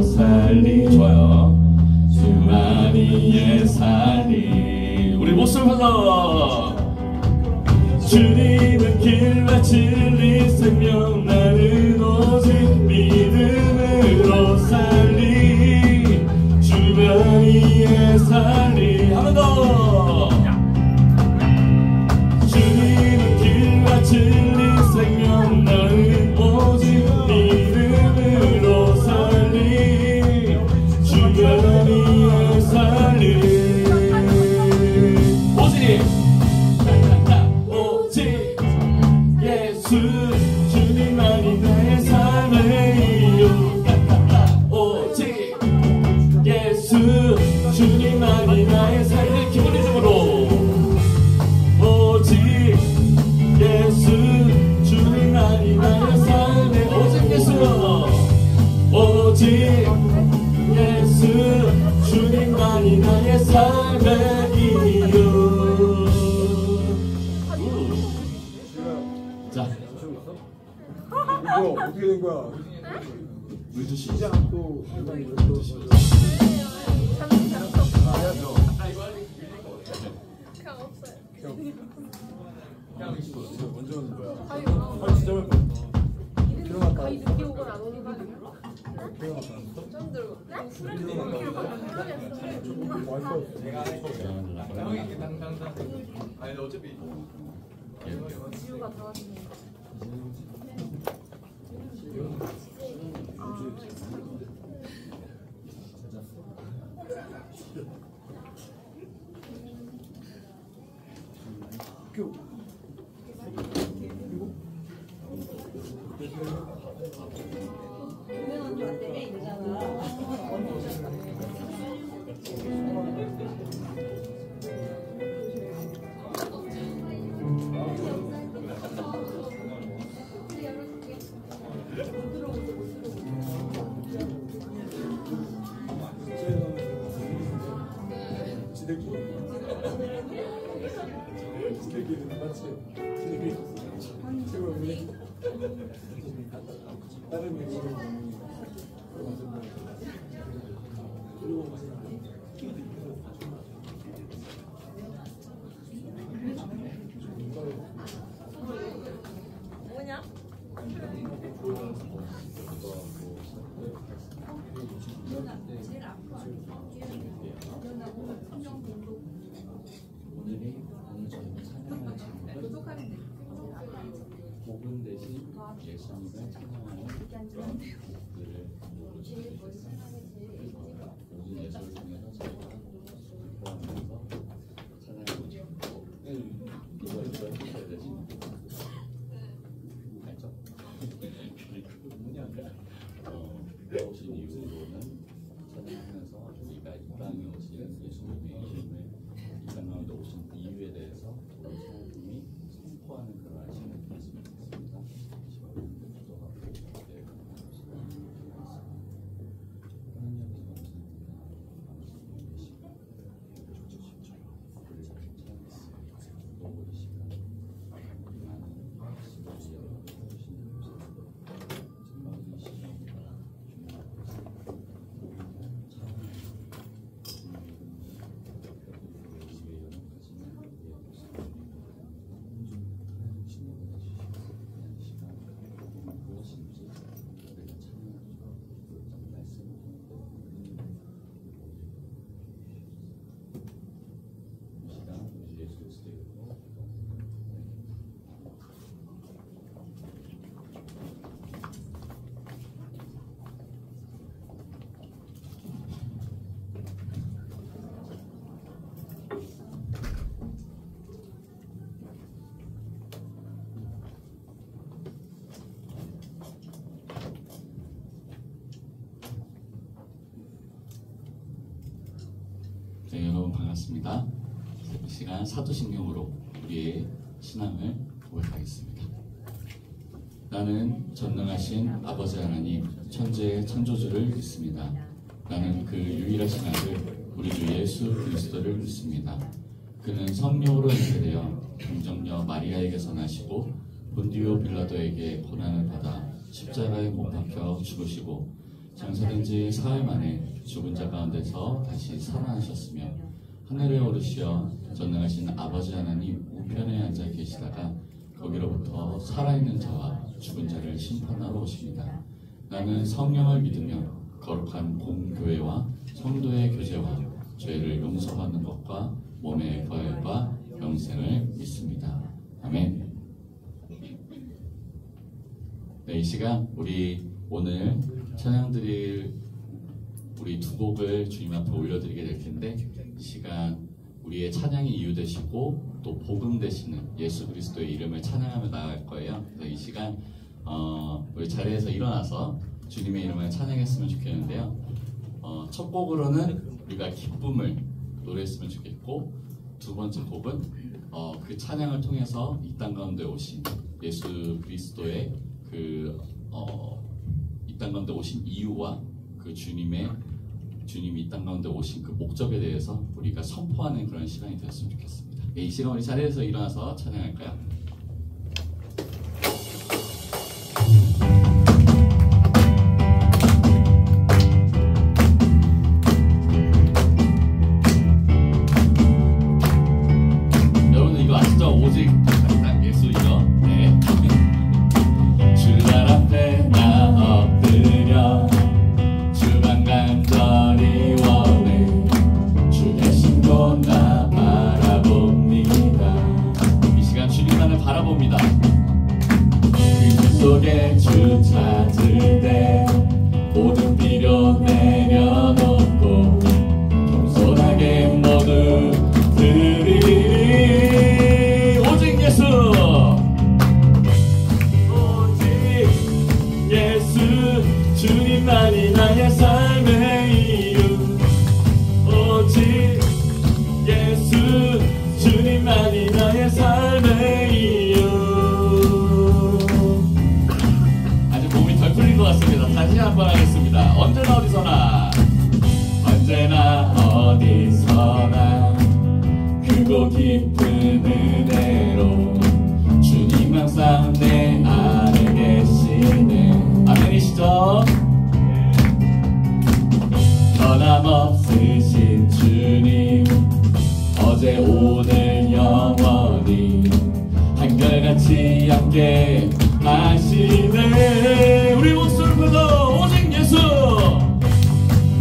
살리. 좋아요. 주만이의 살리. 우리 목소리 불러. 주님은 길과 진리 생명 나는 오직 믿음으로 살리. 주만이의 살리. 한 번 더. 주님은 길과 진리 생명 나는 오직 믿음으로 살리. 주만이의 살리. 오직 주님만이 나의 삶의 이유. 오직 예수 주님만이 나의 삶의 기본이즘으로. 오직 예수 주님만이 나의 삶의. 오직 예수. 오직 예수 주님만이 나의 삶의 이유. 자, 이거 어떻게 된 거야? 물드시. 시작 또 물드시. 그냥 없어요. 먼저 하는 거야. 아유, 진짜 몇 번? 거의 늦게 오거나 안 오는 거 아니야? 좀 들고. 술을 늦게 오거나 아니 어차피 지우가 다 왔네. 지들끼리는 맞지? 지들끼리 최고의 다른 얘기는 뭐냐? 오늘 저희가 찬양할 제목은 복음 대신 예수님을 찬양하는 곡들을 모든 예술을 통해서 저희가 기뻐하면서 찬양하고 있고, 이걸 해야 되지? 알죠? 그리고 뭐냐, 나오신 이후로는 찬양하면서 우리가 이 땅에 오신 예수님의 이름을 이 땅에 오신 이유에 대해서 우리 성도님이 선포하는 그런 시간을 가졌으면 좋겠습니다. 기도하고 네, 여러분 반갑습니다. 이 시간 사도신경으로 우리의 신앙을 고백하겠습니다. 나는 전능하신 아버지 하나님 천지의 창조주를 믿습니다. 나는 그 유일하신 아들 우리 주 예수 그리스도를 믿습니다. 그는 성령으로 잉태되어 동정녀 마리아에게서 나시고 본디오 빌라도에게 고난을 받아 십자가에 못 박혀 죽으시고 장사된 지 사흘 만에 죽은 자 가운데서 다시 살아나셨으며 하늘에 오르시어 전능하신 아버지 하나님 우편에 앉아 계시다가 거기로부터 살아있는 자와 죽은 자를 심판하러 오십니다. 나는 성령을 믿으며 거룩한 공교회와 성도의 교제와 죄를 용서받는 것과 몸의 부활과 영생을 믿습니다. 아멘. 네, 이 시간 우리 오늘 찬양 드릴 우리 두 곡을 주님 앞에 올려드리게 될 텐데, 이 시간 우리의 찬양이 이유 되시고 또 복음 되시는 예수 그리스도의 이름을 찬양하며 나아갈 거예요. 그래서 이 시간 우리 자리에서 일어나서 주님의 이름을 찬양했으면 좋겠는데요. 첫 곡으로는 우리가 기쁨을 노래했으면 좋겠고, 두 번째 곡은 그 찬양을 통해서 이 땅 가운데 오신 예수 그리스도의 이 땅 가운데 오신 이유와 그 주님이 이 땅 가운데 오신 그 목적에 대해서 우리가 선포하는 그런 시간이 되었으면 좋겠습니다. 네, 이 시간 우리 자리에서 일어나서 찬양할까요? 여러분 이거 아시죠? 오직 예수이죠? 네. 주날 앞에 나 엎드려 주만 간절히 원해 주 대신 나 바라봅니다. 이 시간 주님만을 바라봅니다. 그 속에 주 찾을 때 모든 필요 내려놓고 겸손하게 모두 드리리. 오직 예수, 오직 예수, 주님만이 나의 삶의 이유. 오직 예수, 주님만이 나의 삶의 이유. 아직 몸이 덜 풀린 것 같습니다. 다시 한번 하겠습니다. 언제나 어디서나, 언제나 어디서나 크고 깊은 은혜로 주님 항상 내 안에 계시네. 아멘이시죠? 변함없으신 주님, 어제 오늘 영원히 한결같이 함께 하시네. 우리 목소리 불러 오직 예수,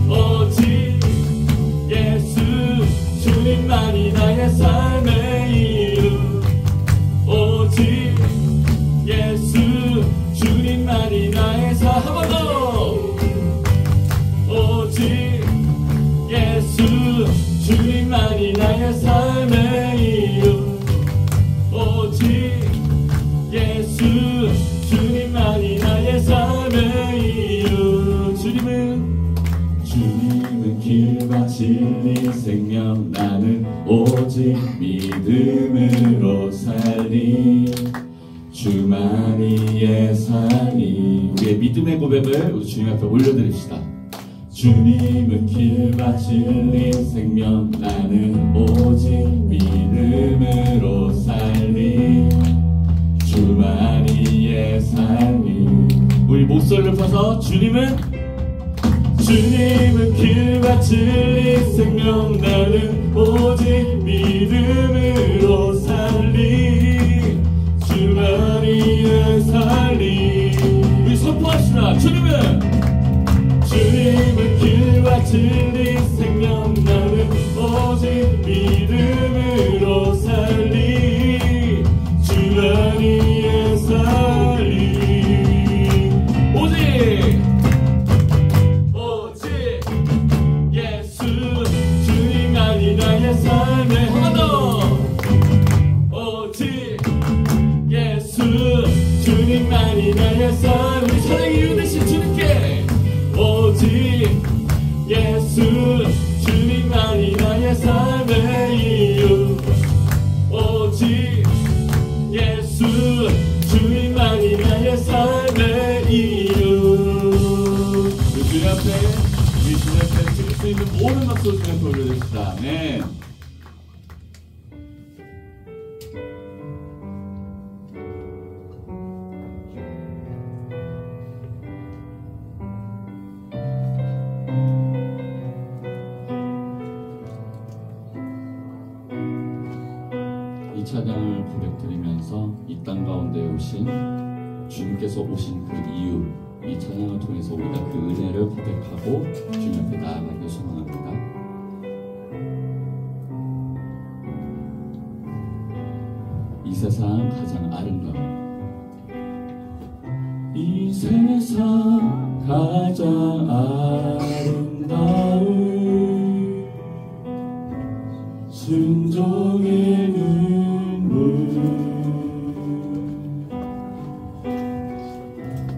오직 예수, 주님만이 나의 삶의 이유. 오직 예수, 주님만이 나의 삶. 한 번 더. 오직 예수, 주님만이 나의 삶의 이유. 오직 예수, 주님만이 나의 삶의 이유. 주님은 길과 진리 생명, 나는 오직 믿음으로 살리. 주만이의 삶이. 우리의 믿음의 고백을 우리 주님 앞에 올려드립시다. 주님은 길과 진리 생명, 나는 오직 믿음으로 살리. 주만이의 삶이. 우리 목소리를 펴서 주님은 길과 진리 생명, 나는 오직 믿음으로 살리. 주만이의 살리. 우리 선포합시다. 주님은 길과 진리 생명, 나는 오직 믿음으로 살리. 주만이의 살리. 오직 예수, 주님만이 나의 삶의. 한 번 더. 오직 예수, 주님만이 나의 삶. 우리 찬양 이유 되신 주님께. 오직 예수, 주님만이 나의 삶의 이유. 오직 예수, 주님만이 나의 삶의 이유. 우리 주님 앞에, 우리 주님 앞에 드릴 수 있는 모든 박수 주님 앞에 올려드립시다. 아멘. 찬양을 고백드리면서 이 땅 가운데 오신 주님께서 오신 그 이유, 이 찬양을 통해서 우리가 그 은혜를 고백하고 주님 앞에 나아가길 소망합니다. 이 세상 가장 아름다운, 이 세상 가장 아름다운 순종의 눈물,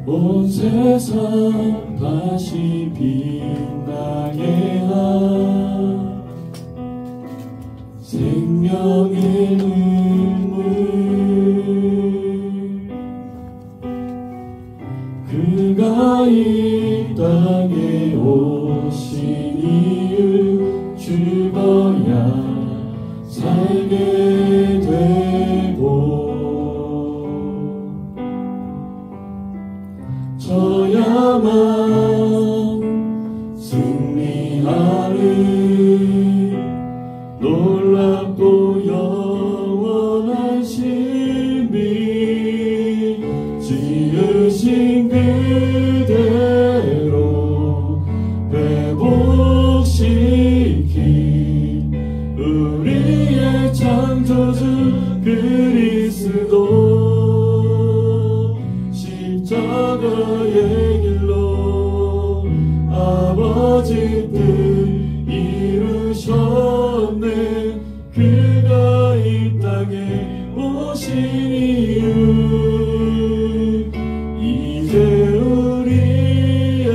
온 세상 다시 빛나게 한 생명의 눈물, 그가 이 땅에 오신 이유, 죽어야 살게 되고 저야만 승리하는 놀랍고 영원한 신비, 지으신 그대로 회복시킨 우리의 창조주 그리스도, 십자가의 길로 아버지 뜻 이루셨네. 그가 이 땅에 오신 이유, 이제 우리에게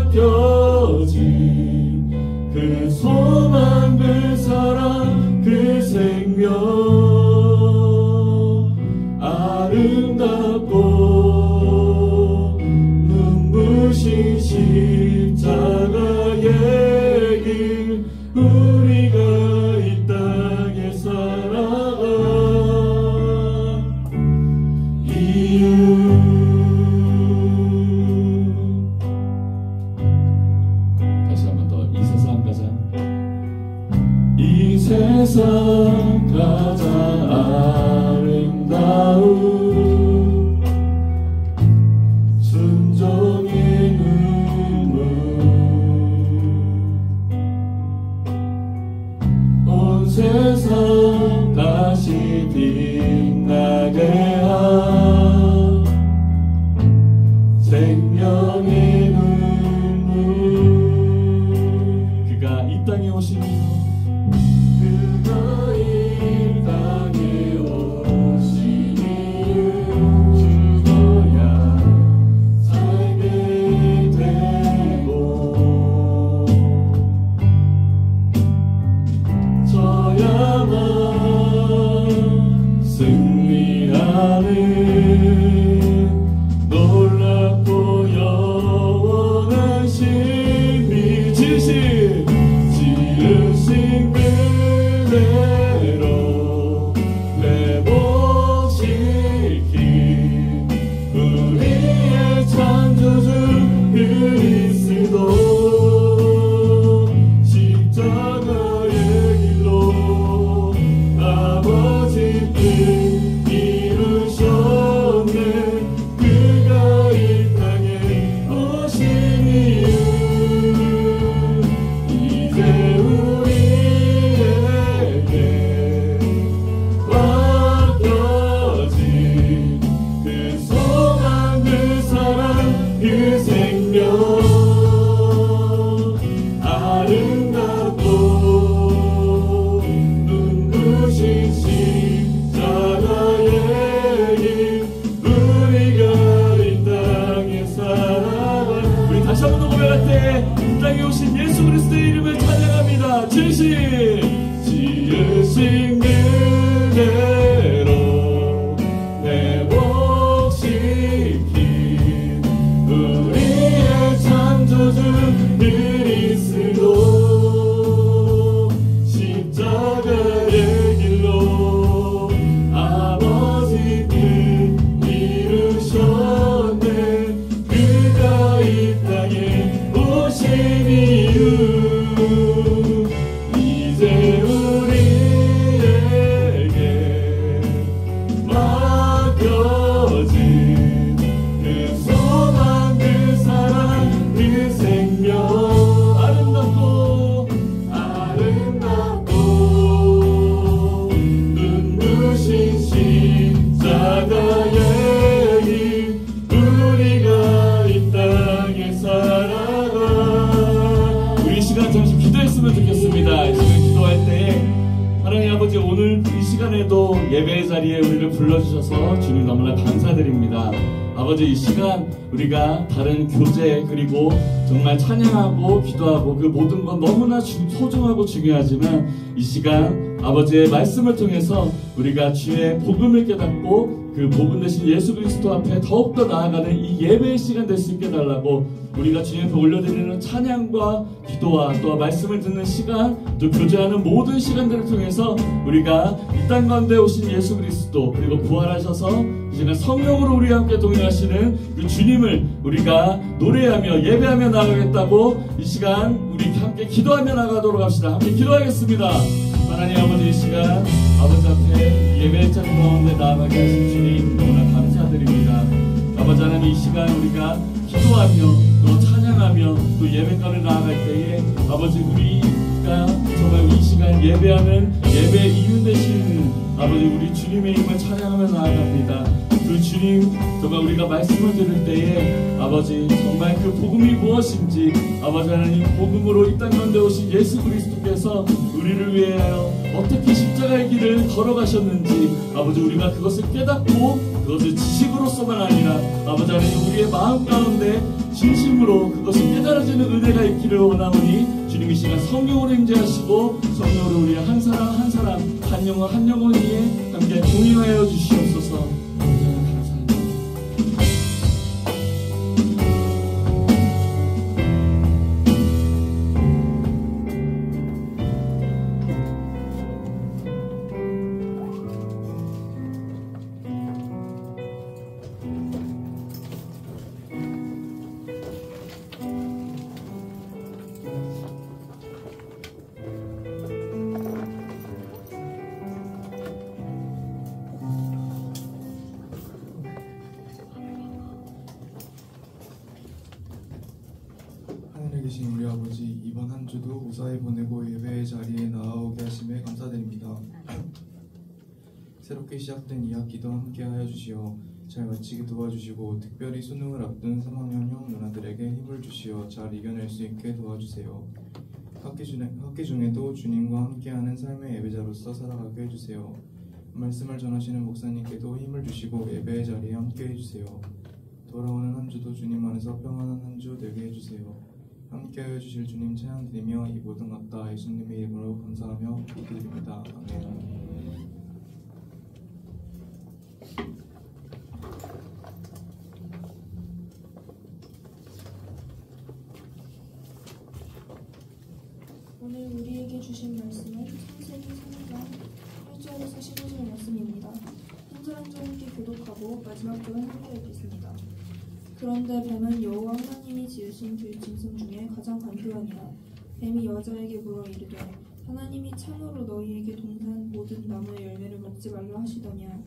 맡겨진 그 소망, 그 사랑, 그 생명, 아름답고 눈부신 십자가의 길, 우리가 이 땅에 살아간 이유. 다시 한 번 더. 이 세상 가장, 이 세상 가장 아름다운 순종의 눈물, 온 세상 다시 빛나게 한 생명의 눈물, 그가 이 땅에 오신 이유, 그가 이 땅에 오신 이유, 죽어야 살게 되고 저야만 승리하는 놀랍고 영원한 신비, 지으신 그대로 회복시킨 우리의 창조주 그리스도, 십자가의 길로 아버지 뜻 이루셨네. 그가 이 땅에 오신 이유, 이제 우리에게 맡겨진 그 소망, 그 사랑, 그 생명, 아름답고 눈부신 십자가의 길, 우리가 이 땅에 살아가. 우리 다시 한번 더 고백할 때 이 땅에 오신 예수 그리스도의 이름을 찬양합니다. 지으신 그대로 회복시킨 우리의 창조주 그리스도, 십자가의 길로 아버지 뜻 이루셨네. 그가 이 땅에 오신 이유, 이제 예배의 자리에 우리를 불러주셔서 주님 너무나 감사드립니다. 아버지, 이 시간 우리가 다른 교제 그리고 정말 찬양하고 기도하고 그 모든 건 너무나 소중하고 중요하지만 이 시간 아버지의 말씀을 통해서 우리가 주의 복음을 깨닫고 그 복음 대신 예수 그리스도 앞에 더욱더 나아가는 이 예배의 시간 될 수 있게 달라고, 우리가 주님 앞에 올려드리는 찬양과 기도와 또 말씀을 듣는 시간, 또 교제하는 모든 시간들을 통해서 우리가 이 땅 가운데 오신 예수 그리스도 그리고 부활하셔서 이 시간 성령으로 우리와 함께 동행하시는 그 주님을 우리가 노래하며 예배하며 나가겠다고 이 시간 우리 함께 기도하며 나가도록 합시다. 함께 기도하겠습니다. 하나님 아버지, 이 시간 아버지 앞에 예배의 자리 가운데 나아가게 하신 주님 너무나 감사드립니다. 아버지 하나님, 이 시간 우리가 기도하며 또 찬양하며 또 예배가를 나아갈 때에 아버지, 우리가 정말 이 시간 예배하는 예배 이유 되신 아버지 우리 주님의 이름을 찬양하며 나아갑니다. 그 주님 정말 우리가 말씀을 들을 때에 아버지 정말 그 복음이 무엇인지 아버지 하나님, 복음으로 이 땅 가운데 오신 예수 그리스도께서 우리를 위하여 어떻게 십자가의 길을 걸어가셨는지 아버지 우리가 그것을 깨닫고 그것을 지식으로서만 아니라 아버지 하나님 우리의 마음 가운데 진심으로 그것을 깨달아지는 은혜가 있기를 원하오니 주님 이 시간 성령으로 임재하시고 성령으로 우리 한 사람 한 사람 한 영혼 한 영혼 위에 함께 동행하여 주시옵소서. 하늘에 계신 우리 아버지, 이번 한 주도 무사히 보내고 예배의 자리에 나아오게 하심에 감사드립니다. 새롭게 시작된 이 학기도 함께하여 주시어 잘 마치게 도와주시고, 특별히 수능을 앞둔 3학년형 누나들에게 힘을 주시어 잘 이겨낼 수 있게 도와주세요. 학기 중에도 주님과 함께하는 삶의 예배자로서 살아가게 해주세요. 말씀을 전하시는 목사님께도 힘을 주시고 예배의 자리에 함께 해주세요. 돌아오는 한 주도 주님 안에서 평안한 한 주 되게 해주세요. 함께하여 주실 주님 찬양드리며 이 모든 것 다 예수님의 이름으로 감사하며 기도드립니다. 아멘. 오늘 우리에게 주신 말씀은 창세기 3장 1절에서 15절 말씀입니다. 한 절 한 절 함께 교독하고 마지막 절은 함께 읽겠습니다. 그런데 뱀은 여호와 하나님이 지으신 그 짐승 중에 가장 간교하니라. 뱀이 여자에게 물어 이르되 하나님이 참으로 너희에게 동산 모든 나무의 열매를 먹지 말라 하시더냐.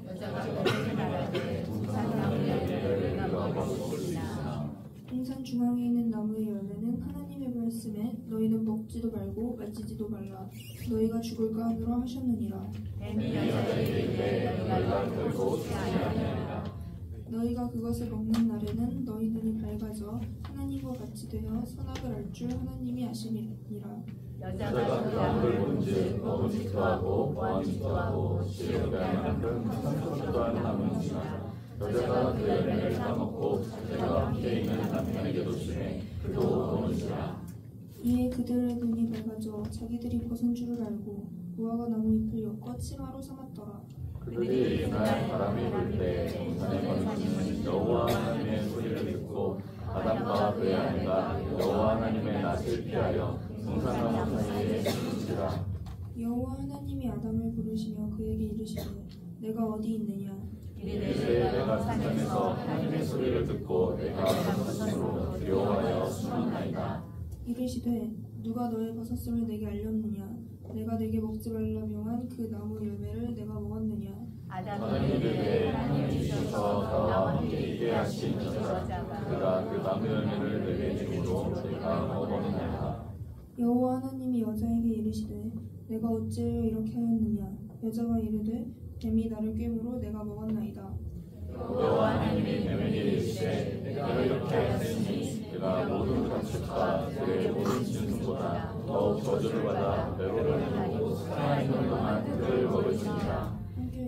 여자가 너희에게 말하되 동산 나무의 열매를 우리가 먹을 수 있으나 동산 중앙에 있는 나무의 열매는 하나님의 말씀에 너희는 먹지도 말고 만지지도 말라 너희가 죽을까 하느라 하셨느니라. 뱀이 여자에게 이르되 너희가 결코 죽지 아니하리라. 너희가 그것을 먹는 날에는 너희 눈이 밝아져 하나님과 같이 되어 선악을 알 줄 하나님이 아심이니라. 여자가 그 나무를 본즉 먹음직도 하고 보암직도 하고 지혜롭게 할 만큼 상속도 한 나무니라. 여자가 그 열매를 따먹고 자기와 함께 있는 남편에게도 주매 그도 먹은지라. 이에 그들의 눈이 밝아져 자기들이 벗은 줄을 알고 무화과 나무 잎을 엮어 치마로 삼았더라. 그들이 그날 바람이 불 때 동산의 권사님은 여호와 하나님의 소리를 듣고 아담과 그의 아내가 여호와 하나님의 낯을 피하여 동산나무 사이에 숨은지라. 여호와 하나님이 아담을 부르시며 그에게 이르시되 내가 어디 있느냐. 이르되 내가 산에서 하나님의 소리를 듣고 내가 벗었으므로 두려워하여 숨었나이다. 이르시되 누가 너의 벗었음을 내게 알렸느냐. 내가 내게 먹지 말라 명한 그 나무 열매를 내가 먹었느냐. 아담이 이르되 하나님이셔서 나와 함께 있게 하신 여자가 그가 그 나무 열매를 내게 주므로 내가 먹었느냐. 여호와 하나님이 여자에게 이르시되 내가 어찌하여 이렇게 하였느냐. 여자가 이르되 뱀이 나를 꿰므로 내가 먹었나이다. 여호와 하나님이 뱀에게 이르시되 내가 이렇게 하였으니 그가 모든 가축과 그의 모든 짐승보다 더욱 저주를 받아 배로를 하고 살아있는 동안 그를 먹을지니라. 함께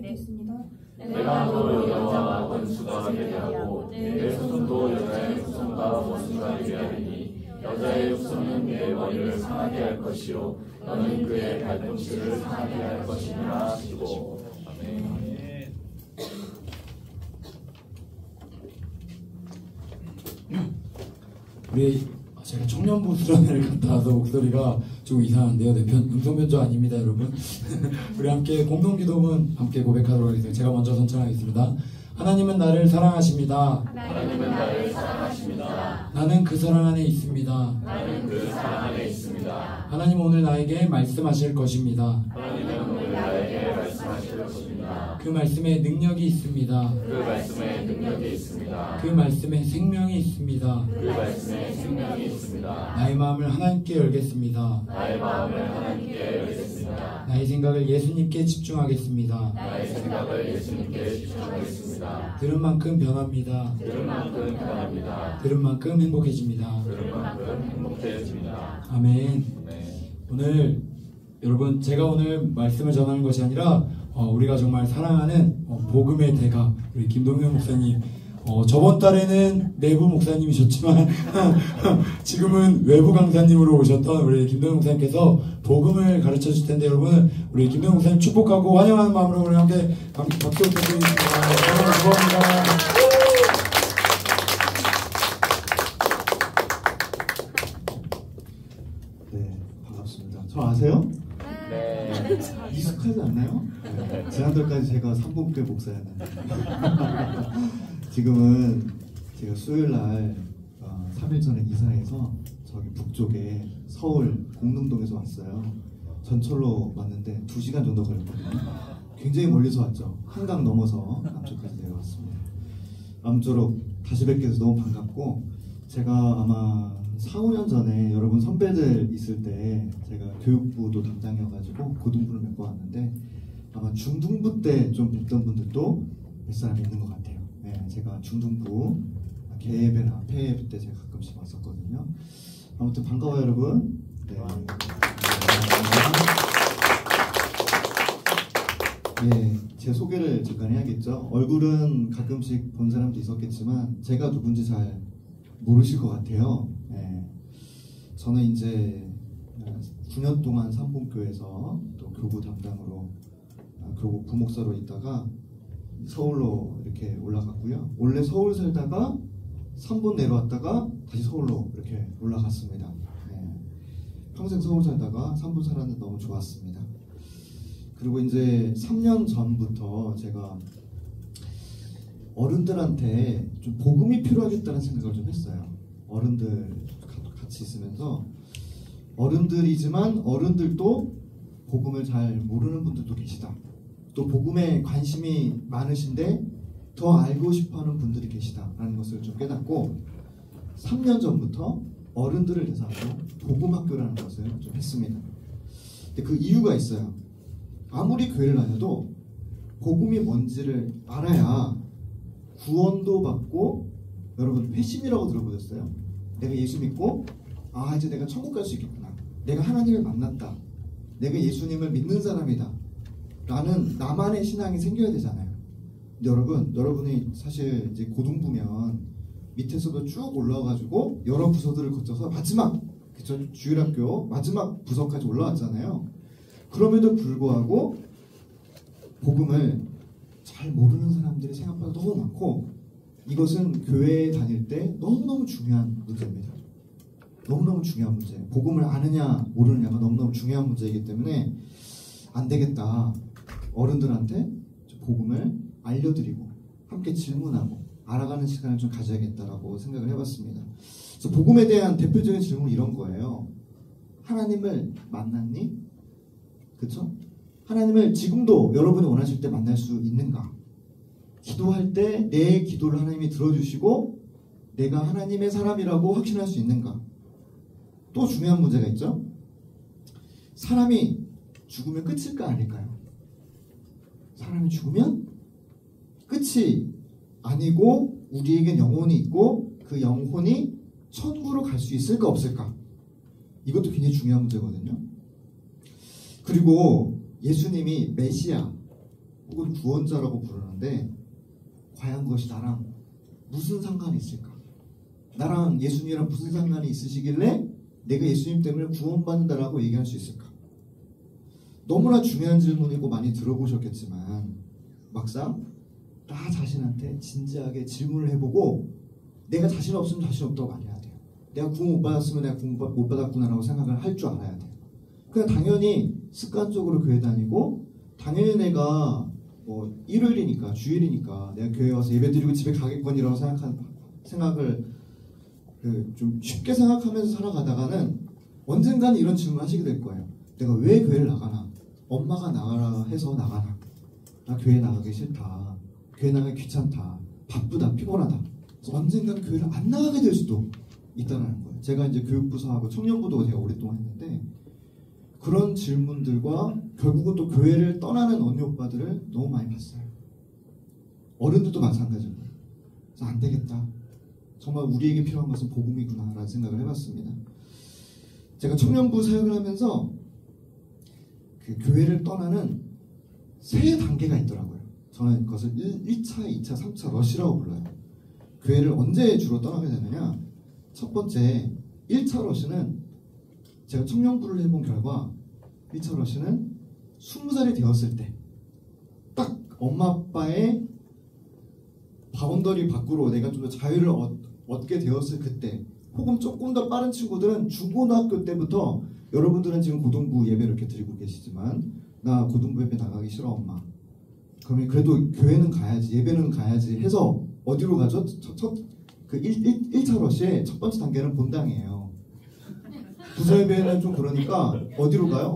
내가 너를 여호와와 원수가 되게 하고 내 후손도 여자의 후손과 원수가 되게 하리니 여자의 후손은 내 머리를 상하게 할 것이요 너는 그의 발꿈치를 상하게 할 것이니라 하시고. 아멘. 제가 청년부 수련회를 갔다 와서 목소리가 좀 이상한데요. 네, 음성변조 아닙니다, 여러분. 우리 함께 공동기도문 함께 고백하도록 하겠습니다. 제가 먼저 선창하겠습니다. 하나님은 나를 사랑하십니다. 하나님은 나를 사랑하십니다. 나는 그 사랑 안에 있습니다. 나는 그 사랑 안에 있습니다. 하나님 오늘 나에게 말씀하실 것입니다. 하나님은 오늘 나에게 말씀하실 것입니다. 그 말씀에 능력이 있습니다. 그 말씀에 능력이 있습니다. 그 말씀에 생명이 있습니다. 그 말씀에 생명이 있습니다. 나의 마음을 하나님께 열겠습니다. 나의 마음을 하나님께 열겠습니다. 나의 생각을 예수님께 집중하겠습니다. 나의 생각을 예수님께 집중하겠습니다. 들은 만큼 변합니다. 들은 만큼 변합니다. 들은 만큼 행복해집니다. 들은 만큼 행복해집니다. 아멘. 네. 오늘 여러분 제가 오늘 말씀을 전하는 것이 아니라 우리가 정말 사랑하는 복음의 대가 우리 김동현 목사님 저번 달에는 내부 목사님이셨지만 지금은 외부 강사님으로 오셨던 우리 김동현 목사님께서 복음을 가르쳐 주실 텐데 여러분 우리 김동현 목사님 축복하고 환영하는 마음으로 우리 함께 박수 부탁드리겠습니다. 여러분 감사합니다. 네, 반갑습니다. 저 아세요? 네. 익숙하지 않나요? 네, 지난달까지 제가 삼봉교회 목사였는데 지금은 제가 수요일날 3일 전에 이사해서 저기 북쪽에 서울 공릉동에서 왔어요. 전철로 왔는데 2시간 정도 걸렸거든요. 굉장히 멀리서 왔죠. 한강 넘어서 남쪽까지 내려왔습니다. 아무쪼록 다시 뵙게 돼서 너무 반갑고 제가 아마 4, 5년 전에 여러분 선배들 있을 때 제가 교육부도 담당이어가지고 고등부를 몇 번 왔는데 아마 중등부 때 좀 뵙던 분들도 몇 사람 있는 것 같아요. 네, 제가 중등부 개예배나 폐예배 때 제가 가끔씩 왔었거든요. 아무튼 반가워요 여러분. 네. 예, 제 소개를 잠깐 해야겠죠. 얼굴은 가끔씩 본 사람도 있었겠지만 제가 누군지 잘 모르실 것 같아요. 예, 저는 이제 9년 동안 삼봉교에서 또 교부 담당으로 교부 부목사로 있다가 서울로 이렇게 올라갔고요. 원래 서울 살다가 3번 내려왔다가 다시 서울로 이렇게 올라갔습니다. 예, 평생 서울 살다가 3번 살았는데 너무 좋았습니다. 그리고 이제 3년 전부터 제가 어른들한테 좀 복음이 필요하겠다는 생각을 좀 했어요. 어른들 같이 있으면서 어른들이지만 어른들도 복음을 잘 모르는 분들도 계시다. 또 복음에 관심이 많으신데 더 알고 싶어하는 분들이 계시다라는 것을 좀 깨닫고 3년 전부터 어른들을 대상으로 복음학교라는 것을 좀 했습니다. 근데 그 이유가 있어요. 아무리 교회를 다녀도 복음이 뭔지를 알아야 구원도 받고 여러분 회심이라고 들어보셨어요? 내가 예수 믿고 이제 내가 천국 갈 수 있겠구나. 내가 하나님을 만났다. 내가 예수님을 믿는 사람이다. 라는 나만의 신앙이 생겨야 되잖아요. 근데 여러분이 사실 이제 고등부면 밑에서도 쭉 올라와가지고 여러 부서들을 거쳐서 마지막 그쵸? 주일학교 마지막 부서까지 올라왔잖아요. 그럼에도 불구하고 복음을 잘 모르는 사람들이 생각보다 너무 많고 이것은 교회에 다닐 때 너무너무 중요한 문제입니다. 너무너무 중요한 문제. 복음을 아느냐 모르느냐가 너무너무 중요한 문제이기 때문에 안 되겠다. 어른들한테 복음을 알려드리고 함께 질문하고 알아가는 시간을 좀 가져야겠다라고 생각을 해봤습니다. 그래서 복음에 대한 대표적인 질문은 이런 거예요. 하나님을 만났니? 그쵸? 하나님을 지금도 여러분이 원하실 때 만날 수 있는가? 기도할 때 내 기도를 하나님이 들어주시고 내가 하나님의 사람이라고 확신할 수 있는가? 또 중요한 문제가 있죠. 사람이 죽으면 끝일까 아닐까요? 사람이 죽으면 끝이 아니고 우리에겐 영혼이 있고 그 영혼이 천국으로 갈 수 있을까 없을까? 이것도 굉장히 중요한 문제거든요. 그리고 예수님이 메시아, 혹은 구원자라고 부르는데 과연 그것이 나랑 무슨 상관이 있을까? 나랑 예수님이랑 무슨 상관이 있으시길래 내가 예수님 때문에 구원받는다라고 얘기할 수 있을까? 너무나 중요한 질문이고 많이 들어보셨겠지만 막상 나 자신한테 진지하게 질문을 해보고 내가 자신 없으면 자신 없다고 말해야 돼요. 내가 구원 못 받았으면 내가 구원 못 받았구나라고 생각을 할 줄 알아야 돼요. 그냥 당연히 습관적으로 교회 다니고 당연히 내가 뭐 일요일이니까 주일이니까 내가 교회 와서 예배 드리고 집에 가겠거니라고 생각을 좀 쉽게 생각하면서 살아가다가는 언젠가는 이런 질문을 하시게 될 거예요. 내가 왜 교회를 나가나? 엄마가 나가라 해서 나가나? 나 교회 나가기 싫다. 교회 나가기 귀찮다. 바쁘다. 피곤하다. 그래서 언젠가는 교회를 안 나가게 될 수도 있다는 거예요. 제가 이제 교육부서하고 청년부도 제가 오랫동안 했는데 그런 질문들과 결국은 또 교회를 떠나는 언니 오빠들을 너무 많이 봤어요. 어른들도 마찬가지고요. 그래서 안 되겠다. 정말 우리에게 필요한 것은 복음이구나라는 생각을 해봤습니다. 제가 청년부 사역을 하면서 그 교회를 떠나는 세 단계가 있더라고요. 저는 그것을 1차, 2차, 3차 러시라고 불러요. 교회를 언제 주로 떠나게 되느냐? 첫 번째 1차 러시는 제가 청년부를 해본 결과 1차 러시는 20살이 되었을 때 딱 엄마 아빠의 바운더리 밖으로 내가 좀 더 자유를 얻게 되었을 그때 혹은 조금 더 빠른 친구들은 중고등학교 때부터 여러분들은 지금 고등부 예배를 이렇게 드리고 계시지만 나 고등부 예배 나가기 싫어 엄마. 그러면 그래도 교회는 가야지 예배는 가야지 해서 어디로 가죠? 그 1차 러시의 첫 번째 단계는 본당이에요. 부서 예배는 좀 그러니까 어디로 가요?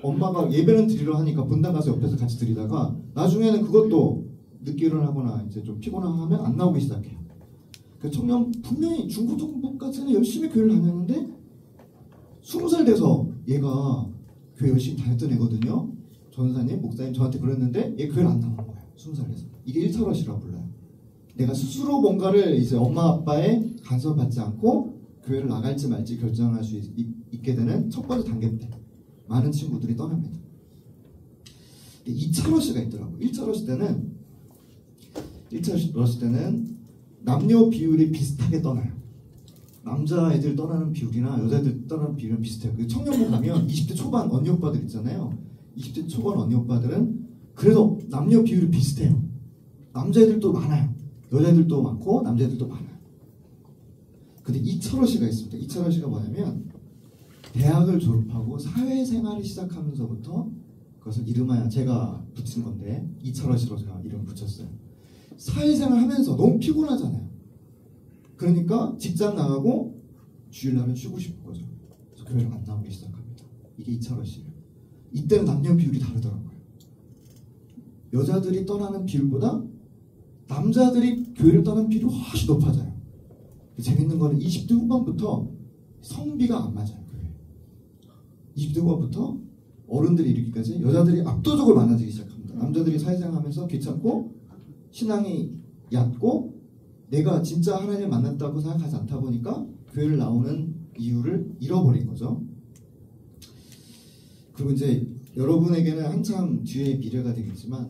엄마가 예배는 드리러 하니까 본당 가서 옆에서 같이 드리다가 나중에는 그것도 늦게 일어나거나 이제 좀 피곤하면 안 나오기 시작해요. 그 청년 분명히 중고등부까지는 열심히 교회를 다녔는데 20살 돼서 얘가 교회 열심히 다녔던 애거든요. 전사님, 목사님 저한테 그랬는데 얘 교회를 안 나오는 거예요. 20살 돼서. 이게 1차 러시라고 불러요. 내가 스스로 뭔가를 이제 엄마 아빠의 간섭을 받지 않고 교회를 나갈지 말지 결정할 수 있게 되는 첫 번째 단계 때 많은 친구들이 떠납니다. 2차 러시가 있더라고요. 1차 러시 때는 남녀 비율이 비슷하게 떠나요. 남자애들 떠나는 비율이나 여자애들 떠나는 비율은 비슷해요. 청년부 가면 20대 초반 언니 오빠들 있잖아요. 20대 초반 언니 오빠들은 그래도 남녀 비율이 비슷해요. 남자애들도 많아요. 여자애들도 많고 남자애들도 많아요. 근데 2차 러시가 있습니다. 2차 러시가 뭐냐면 대학을 졸업하고 사회생활을 시작하면서부터 그것을 이름하여 제가 붙인 건데 2차 러시로 제가 이름을 붙였어요. 사회생활 하면서 너무 피곤하잖아요. 그러니까 직장 나가고 주일날은 쉬고 싶은 거죠. 그래서 교회를 안 나오기 시작합니다. 이게 2차 러시예요. 이때는 남녀 비율이 다르더라고요. 여자들이 떠나는 비율보다 남자들이 교회를 떠나는 비율이 훨씬 높아져요. 재밌는 거는 20대 후반부터 성비가 안 맞아요. 교회. 20대 후반부터 어른들이 이르기까지 여자들이 압도적으로 많아지기 시작합니다. 남자들이 사회생활 하면서 귀찮고 신앙이 얕고 내가 진짜 하나님을 만났다고 생각하지 않다 보니까 교회를 나오는 이유를 잃어버린 거죠. 그리고 이제 여러분에게는 한참 뒤에 미래가 되겠지만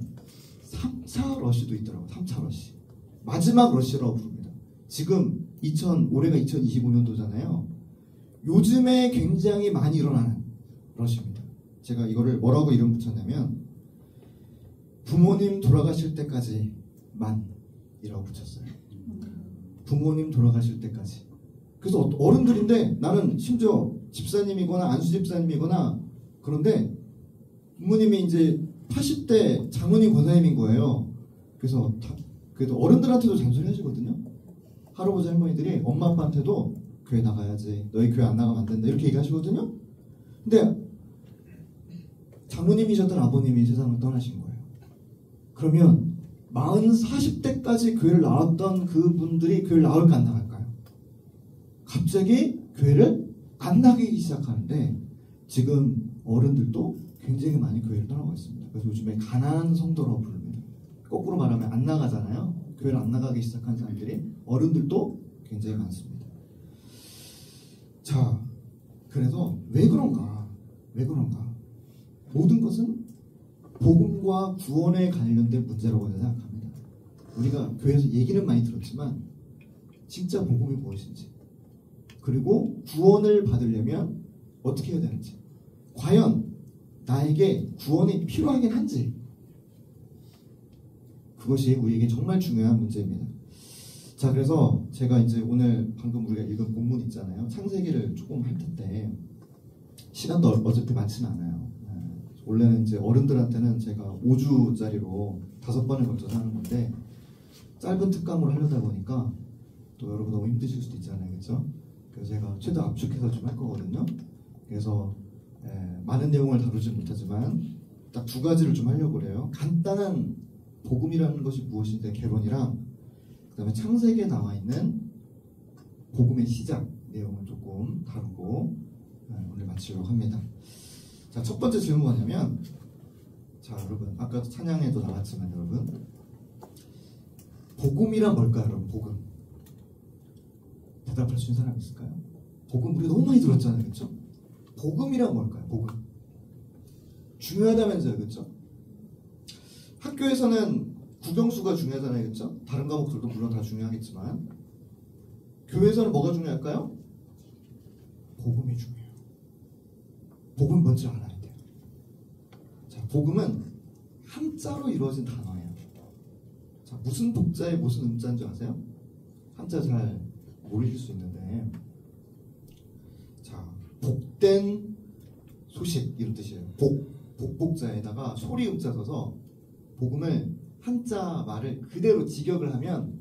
3차 러시도 있더라고요. 3차 러시. 마지막 러시라고 부릅니다. 지금 올해가 2025년도잖아요. 요즘에 굉장히 많이 일어나는 러시입니다. 제가 이거를 뭐라고 이름 붙였냐면 부모님 돌아가실 때까지만이라고 붙였어요. 부모님 돌아가실 때까지. 그래서 어른들인데 나는 심지어 집사님이거나 안수 집사님이거나 그런데 부모님이 이제 80대 장로님 권사님인 거예요. 그래서 그래도 어른들한테도 잔소리 하시거든요. 할아버지 할머니들이 엄마 아빠한테도 교회 나가야지. 너희 교회 안 나가면 안 된다. 이렇게 얘기하시거든요. 근데 장모님이셨던 아버님이 세상을 떠나신 거예요. 그러면 40대까지 교회를 나왔던 그분들이 교회를 나올까 안 나갈까요? 갑자기 교회를 안 나가기 시작하는데 지금 어른들도 굉장히 많이 교회를 떠나고 있습니다. 그래서 요즘에 가난한 성도라고 부릅니다. 거꾸로 말하면 안 나가잖아요. 교회를 안 나가기 시작한 사람들이 어른들도 굉장히 많습니다. 자, 그래서 왜 그런가? 모든 것은 복음과 구원에 관련된 문제라고 저는 생각합니다. 우리가 교회에서 얘기는 많이 들었지만 진짜 복음이 무엇인지, 그리고 구원을 받으려면 어떻게 해야 되는지, 과연 나에게 구원이 필요하긴 한지, 그것이 우리에게 정말 중요한 문제입니다. 자, 그래서 제가 이제 오늘 방금 우리가 읽은 본문 있잖아요. 창세기를 조금 할 텐데 시간도 어차피 많지는 않아요. 원래는 이제 어른들한테는 제가 5주짜리로 5번을 걸쳐서 하는 건데 짧은 특강으로 하려다 보니까 또 여러분 너무 힘드실 수도 있잖아요, 그렇죠? 그래서 제가 최대 압축해서 좀 할 거거든요. 그래서 많은 내용을 다루지 못하지만 딱 2가지를 좀 하려고 그래요. 간단한 복음이라는 것이 무엇인지 개론이랑, 그 다음에 창세기에 나와 있는 복음의 시작 내용을 조금 다루고 오늘 마치려고 합니다. 자, 첫 번째 질문 뭐냐면, 자 여러분, 아까 찬양에도 나왔지만 여러분, 복음이란 뭘까요? 여러분, 복음 대답할 수 있는 사람 있을까요? 복음 우리가 너무 많이 들었잖아요, 그렇죠? 복음이란 뭘까요? 복음 중요하다면서요, 그렇죠? 학교에서는 국영수가 중요하잖아요, 그렇죠? 다른 과목들도 물론 다 중요하겠지만 교회에서는 뭐가 중요할까요? 복음이 중요해요. 복음 뭔지 알아야 돼요. 자, 복음은 한자로 이루어진 단어예요. 자, 무슨 복자에 무슨 음자인지 아세요? 한자 잘 모르실 수 있는데, 자, 복된 소식 이런 뜻이에요. 복복자에다가 소리 음자 써서 복음을 한자 말을 그대로 직역을 하면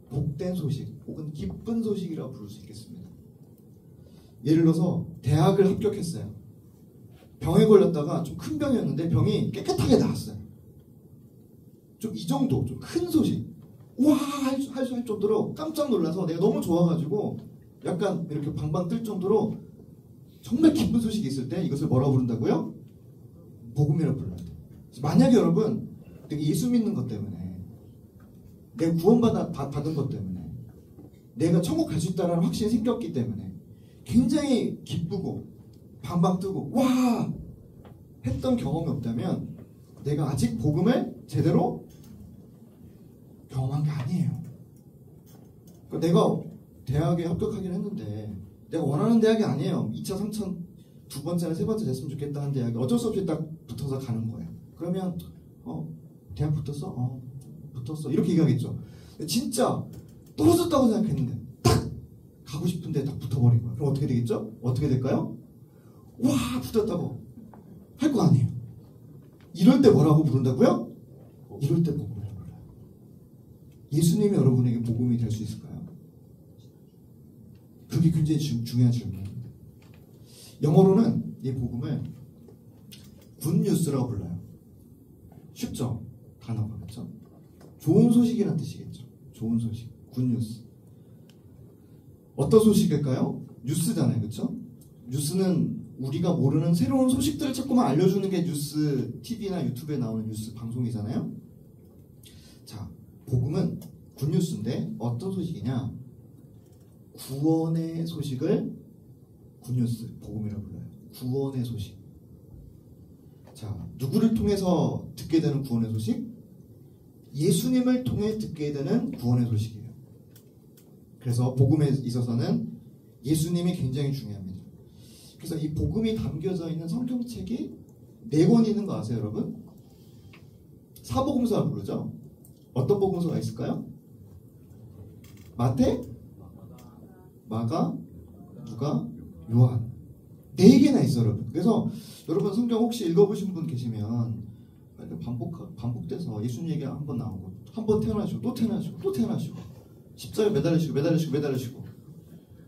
복된 소식 혹은 기쁜 소식이라고 부를 수 있겠습니다. 예를 들어서 대학을 합격했어요. 병에 걸렸다가 좀 큰 병이었는데 병이 깨끗하게 나았어요. 좀 이 정도 좀 큰 소식, 우와 할 정도로 깜짝 놀라서 내가 너무 좋아가지고 약간 이렇게 방방 뜰 정도로 정말 기쁜 소식이 있을 때 이것을 뭐라고 부른다고요? 복음이라고 불러야 돼요. 만약에 여러분 내가 예수 믿는 것 때문에, 내가 구원받은 것 때문에, 내가 천국 갈 수 있다는 확신이 생겼기 때문에 굉장히 기쁘고 방방 뜨고 와 했던 경험이 없다면 내가 아직 복음을 제대로 경험한 게 아니에요. 그러니까 내가 대학에 합격하긴 했는데 내가 원하는 대학이 아니에요. 2차, 3차, 2번째나 3번째 됐으면 좋겠다는 대학에 어쩔 수 없이 딱 붙어서 가는 거예요. 그러면 대학 붙었어? 붙었어. 이렇게 얘기하겠죠. 진짜 떨어졌다고 생각했는데 딱 가고 싶은데 딱 붙어버린 거야. 그럼 어떻게 되겠죠? 어떻게 될까요? 와, 붙었다고 할 거 아니에요. 이럴 때 뭐라고 부른다고요? 이럴 때 복음이라고 불러요. 예수님이 여러분에게 복음이 될 수 있을까요? 그게 굉장히 중요한 질문입니다. 영어로는 이 복음을 굿뉴스라고 불러요. 쉽죠? 단어가, 그렇죠? 좋은 소식이라는 뜻이겠죠. 좋은 소식, 굿뉴스. 어떤 소식일까요? 뉴스잖아요, 그렇죠? 뉴스는 우리가 모르는 새로운 소식들을 자꾸만 알려주는 게 뉴스, TV나 유튜브에 나오는 뉴스 방송이잖아요. 자, 복음은 굿뉴스인데 어떤 소식이냐? 구원의 소식을 굿뉴스, 복음이라고 불러요. 구원의 소식. 자, 누구를 통해서 듣게 되는 구원의 소식? 예수님을 통해 듣게 되는 구원의 소식이에요. 그래서 복음에 있어서는 예수님이 굉장히 중요합니다. 그래서 이 복음이 담겨져 있는 성경책이 4권 있는 거 아세요, 여러분? 사복음서라고 부르죠. 어떤 복음서가 있을까요? 마태, 마가, 누가, 요한. 4개나 있어요, 여러분. 그래서 여러분 성경 혹시 읽어보신 분 계시면 반복돼서 예수님 얘기 한번 나오고, 한 번 태어나시고 또 태어나시고 또 태어나시고 십자가에 매달리시고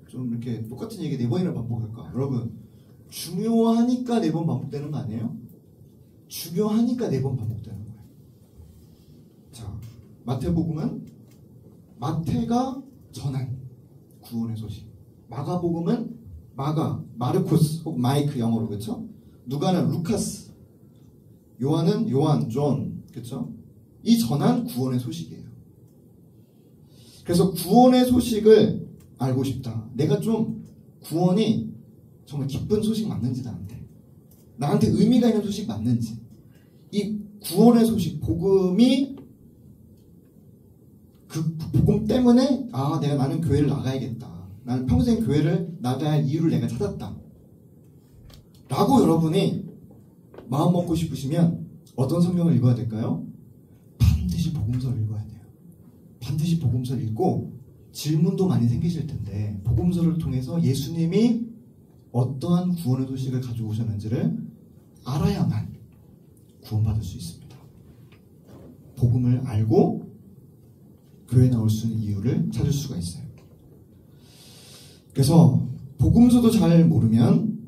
좀 이렇게 똑같은 얘기 4번이나 반복할까? 여러분, 중요하니까 4번 반복되는 거 아니에요? 중요하니까 4번 반복되는 거예요. 자, 마태복음은 마태가 전한 구원의 소식. 마가복음은 마르코스 혹은 마이크 영어로, 그렇죠? 누가는 루카스, 요한은 요한, 존, 그렇죠? 이 전한 구원의 소식이에요. 그래서 구원의 소식을 알고 싶다. 내가 좀 구원이 정말 기쁜 소식 맞는지, 나한테 의미가 있는 소식 맞는지, 이 구원의 소식, 복음이 그 복음 때문에 나는 교회를 나가야겠다. 나는 평생 교회를 나가야 할 이유를 내가 찾았다. 라고 여러분이 마음 먹고 싶으시면 어떤 성경을 읽어야 될까요? 반드시 복음서를 읽어야 돼요. 반드시 복음서를 읽고 질문도 많이 생기실 텐데 복음서를 통해서 예수님이 어떠한 구원의 소식을 가지고 오셨는지를 알아야만 구원받을 수 있습니다. 복음을 알고 교회에 나올 수 있는 이유를 찾을 수가 있어요. 그래서 복음서도 잘 모르면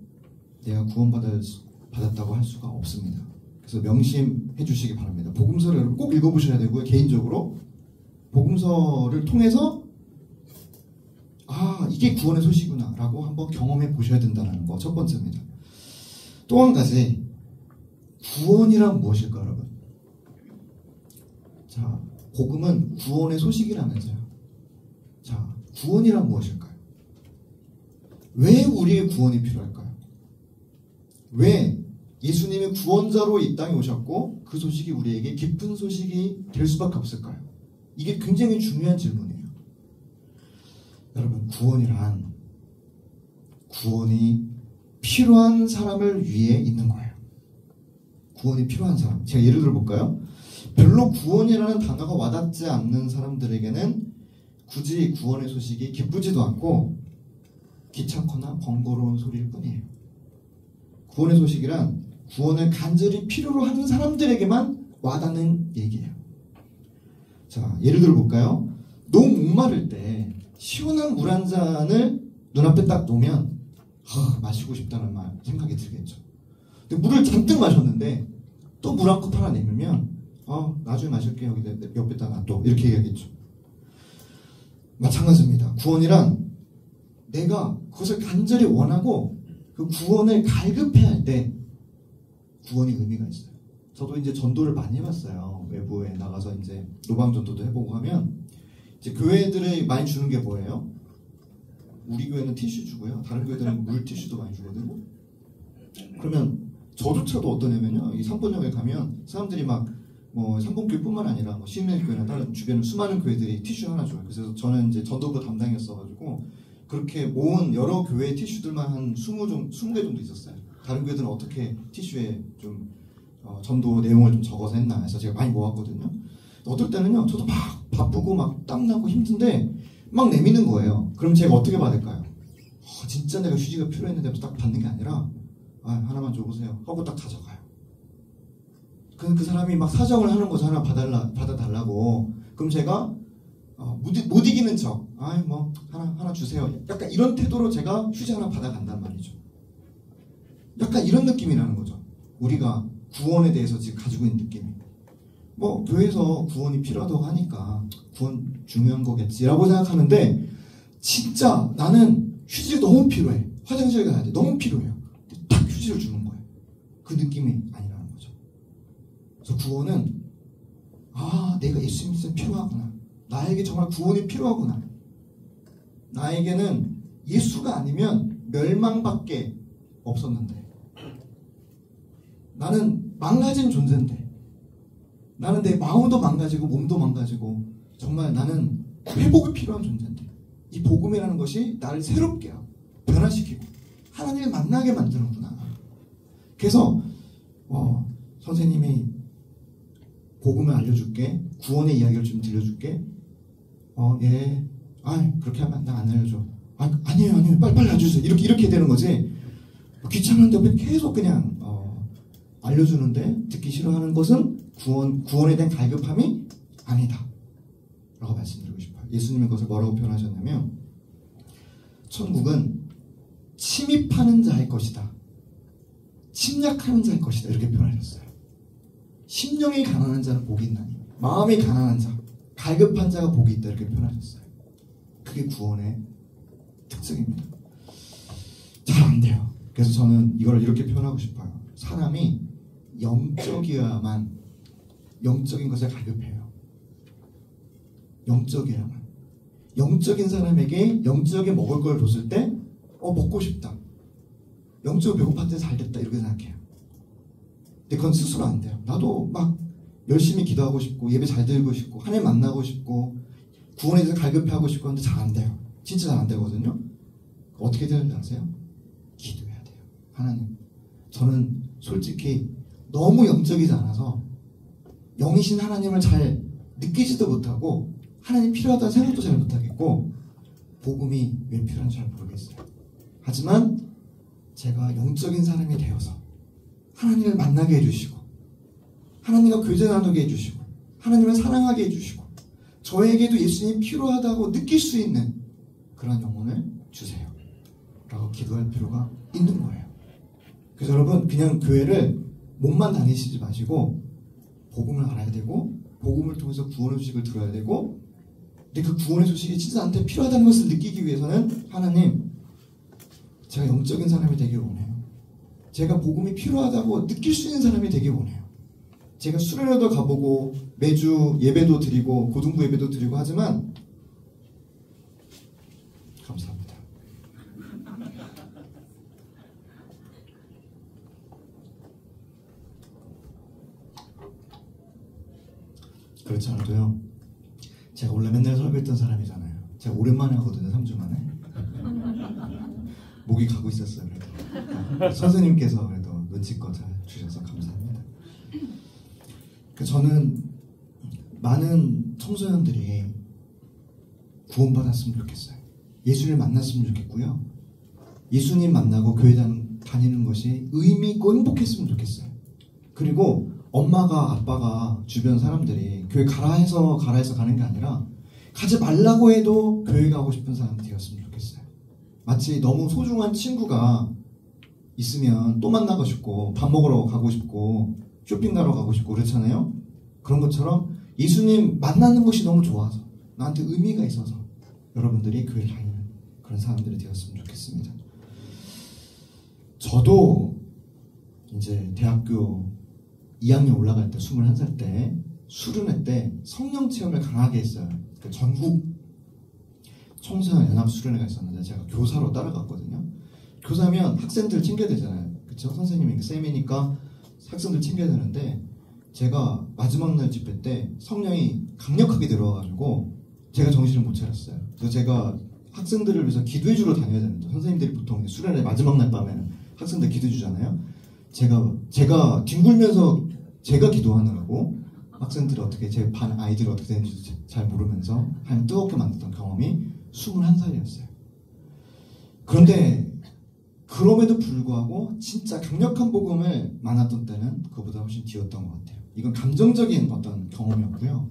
내가 구원받았다고 할 수가 없습니다. 그래서 명심해 주시기 바랍니다. 복음서를 여러분 꼭 읽어보셔야 되고요. 개인적으로 복음서를 통해서 이게 구원의 소식이구나 라고 한번 경험해 보셔야 된다는 거 첫 번째입니다. 또 한 가지, 구원이란 무엇일까 여러분? 자, 복음은 구원의 소식이라면서요. 자, 구원이란 무엇일까요? 왜 우리의 구원이 필요할까요? 왜 예수님이 구원자로 이 땅에 오셨고 그 소식이 우리에게 기쁜 소식이 될 수밖에 없을까요? 이게 굉장히 중요한 질문이에요. 여러분, 구원이 필요한 사람을 위해 있는 거예요. 구원이 필요한 사람. 제가 예를 들어 볼까요? 별로 구원이라는 단어가 와닿지 않는 사람들에게는 굳이 구원의 소식이 기쁘지도 않고 귀찮거나 번거로운 소리일 뿐이에요. 구원의 소식이란 구원을 간절히 필요로 하는 사람들에게만 와닿는 얘기예요. 자, 예를 들어 볼까요? 너무 목마를 때 시원한 물 한 잔을 눈앞에 딱 놓으면 마시고 싶다는 생각이 들겠죠. 근데 물을 잔뜩 마셨는데 또 물 한 컵 하나 내밀면 나중에 마실게, 여기 옆에다 놔둬, 이렇게 얘기하겠죠. 마찬가지입니다. 구원이란 내가 그것을 간절히 원하고 그 구원을 갈급해야 할 때 구원이 의미가 있어요. 저도 이제 전도를 많이 해봤어요. 외부에 나가서 이제 노방 전도도 해보고 하면 이제 교회들이 많이 주는 게 뭐예요? 우리 교회는 티슈 주고요. 다른 교회들은 물 티슈도 많이 주거든요. 그러면 저조차도 어떠냐면요, 이 삼본역에 가면 사람들이 막 삼본교회뿐만 아니라 시민교회나 다른 주변 수많은 교회들이 티슈 하나 줘요. 그래서 저는 이제 전도부 담당이었어가지고 그렇게 모은 여러 교회 티슈들만 한 20개 정도 있었어요. 다른 교회들은 어떻게 티슈에 좀 전도 내용을 좀 적어서 했나 해서 제가 많이 모았거든요. 어떨 때는요, 저도 막 바쁘고 막 땀나고 힘든데 막 내미는 거예요. 그럼 제가 어떻게 받을까요? 진짜 내가 휴지가 필요했는데 딱 받는 게 아니라 하나만 줘보세요 하고 딱 가져가요. 그 사람이 막 사정을 하는 거죠. 하나 받아달라고. 그럼 제가 못 이기는 척 하나 주세요, 약간 이런 태도로 제가 휴지 하나 받아간단 말이죠. 약간 이런 느낌이 나는 거죠. 우리가 구원에 대해서 지금 가지고 있는 느낌이. 교회에서 구원이 필요하다고 하니까 구원 중요한 거겠지라고 생각하는데, 진짜 나는 휴지 너무 필요해. 화장실 가야 돼. 너무 필요해요. 딱 휴지를 주는 거예요. 그 느낌이 아니라는 거죠. 그래서 구원은 내가 예수님 진짜 필요하구나. 나에게 정말 구원이 필요하구나. 나에게는 예수가 아니면 멸망밖에 없었는데, 나는 망가진 존재인데, 나는 내 마음도 망가지고 몸도 망가지고 정말 나는 회복이 필요한 존재인데, 이 복음이라는 것이 나를 새롭게 하고 변화시키고 하나님을 만나게 만드는구나. 그래서 선생님이 복음을 알려줄게, 구원의 이야기를 좀 들려줄게. 그렇게 하면 나 안 알려줘. 아니에요, 빨리 알려주세요. 이렇게 되는 거지. 귀찮은데 계속 그냥 알려주는데 듣기 싫어하는 것은 구원에 대한 갈급함이 아니다 라고 말씀드리고 싶어요. 예수님은 그것을 뭐라고 표현하셨냐면, 천국은 침입하는 자의 것이다, 침략하는 자의 것이다, 이렇게 표현하셨어요. 심령이 가난한 자는 복이 있나니, 마음이 가난한 자, 갈급한 자가 복이 있다, 이렇게 표현하셨어요. 그게 구원의 특징입니다. 잘 안 돼요. 그래서 저는 이걸 이렇게 표현하고 싶어요. 사람이 영적이어야만, 영적인 것에 갈급해요. 영적이어야만. 영적인 사람에게 영적인 먹을 걸 줬을 때 먹고 싶다, 영적으로 배고팠을 때 잘 됐다, 이렇게 생각해요. 근데 그건 스스로 안 돼요. 나도 막 열심히 기도하고 싶고 예배 잘 드리고 싶고 하나님 만나고 싶고 구원에 대해서 갈급해하고 싶고 하는데 잘 안 돼요. 진짜 잘 안 되거든요. 어떻게 되는지 아세요? 기도해야 돼요. 하나님, 저는 솔직히 너무 영적이지 않아서 영이신 하나님을 잘 느끼지도 못하고 하나님 필요하다는 생각도 잘 못하겠고 복음이 왜 필요한지 잘 모르겠어요. 하지만 제가 영적인 사람이 되어서 하나님을 만나게 해주시고 하나님과 교제 나누게 해주시고 하나님을 사랑하게 해주시고 저에게도 예수님이 필요하다고 느낄 수 있는 그런 영혼을 주세요 라고 기도할 필요가 있는 거예요. 그래서 여러분 그냥 교회를 몸만 다니시지 마시고 복음을 알아야 되고 복음을 통해서 구원의 소식을 들어야 되고 근데 그 구원의 소식이 진짜 나한테 필요하다는 것을 느끼기 위해서는 하나님 제가 영적인 사람이 되길 원해요. 제가 복음이 필요하다고 느낄 수 있는 사람이 되길 원해요. 제가 수련회도 가보고 매주 예배도 드리고 고등부 예배도 드리고 하지만 감사합니다. 그렇지 않아도요. 제가 원래 맨날 설교했던 사람이잖아요. 제가 오랜만에 하거든요. 3주 만에. 목이 가고 있었어요. 그래도. 선생님께서 그래도 눈치껏 잘 주셔서 감사합니다. 저는 많은 청소년들이 구원받았으면 좋겠어요. 예수님을 만났으면 좋겠고요. 예수님 만나고 교회 다니는 것이 의미 있고 행복했으면 좋겠어요. 그리고 엄마가 아빠가 주변 사람들이 교회 가라 해서 가는 게 아니라 가지 말라고 해도 교회 가고 싶은 사람 되었으면 좋겠어요. 마치 너무 소중한 친구가 있으면 또 만나고 싶고 밥 먹으러 가고 싶고 쇼핑 가러 가고 싶고 그렇잖아요. 그런 것처럼 예수님 만나는 것이 너무 좋아서 나한테 의미가 있어서 여러분들이 교회를 다니는 그런 사람들이 되었으면 좋겠습니다. 저도 이제 대학교 2학년 올라갈 때 21살 때 수련회 때 성령 체험을 강하게 했어요. 그 전국 청소년 연합 수련회가 있었는데 제가 교사로 따라갔거든요. 교사면 학생들 챙겨야 되잖아요. 그쵸? 선생님이 쌤이니까 학생들 챙겨야 되는데 제가 마지막 날 집회 때 성령이 강력하게 들어와가지고 제가 정신을 못 차렸어요. 그래서 제가 학생들을 위해서 기도해주러 다녀야 되는데 선생님들이 보통 수련회 마지막 날 밤에는 학생들 기도해 주잖아요. 제가 뒹굴면서 제가 기도하느라고 학생들이 어떻게 제 반 아이들이 어떻게 되는지 잘 모르면서 하나님 뜨겁게 만났던 경험이 21살이었어요. 그런데 그럼에도 불구하고 진짜 강력한 복음을 만났던 때는 그보다 훨씬 뒤였던 것 같아요. 이건 감정적인 어떤 경험이었고요.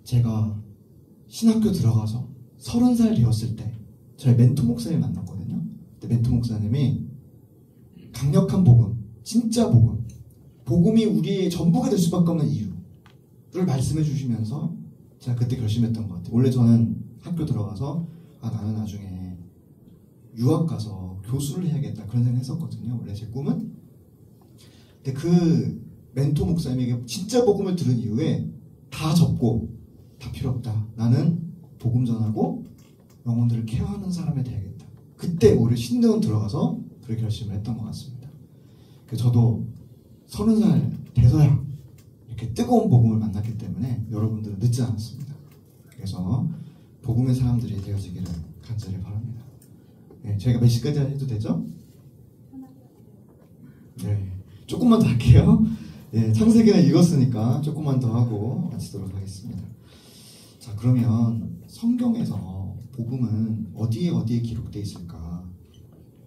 제가 신학교 들어가서 30살 되었을 때 저희 멘토 목사님 만났거든요. 근데 멘토 목사님이 강력한 복음, 진짜 복음, 복음이 우리의 전부가 될 수밖에 없는 이유를 말씀해 주시면서 제가 그때 결심했던 것 같아요. 원래 저는 학교 들어가서 나는 나중에 유학 가서 교수를 해야겠다 그런 생각 했었거든요. 원래 제 꿈은. 근데 그 멘토 목사님에게 진짜 복음을 들은 이후에 다 접고 다 필요 없다. 나는 복음 전하고 영혼들을 케어하는 사람이 돼야겠다. 그때 오히려 신대원 들어가서 그렇게 결심을 했던 것 같습니다. 그래서 저도 30살 돼서야 이렇게 뜨거운 복음을 만났기 때문에 여러분들은 늦지 않았습니다. 그래서 복음의 사람들이 되어지기를 간절히 바랍니다. 네, 저희가 몇 시까지 해도 되죠? 네, 조금만 더 할게요. 네, 창세기는 읽었으니까 조금만 더 하고 마치도록 하겠습니다. 자, 그러면 성경에서 복음은 어디에 기록되어 있을까?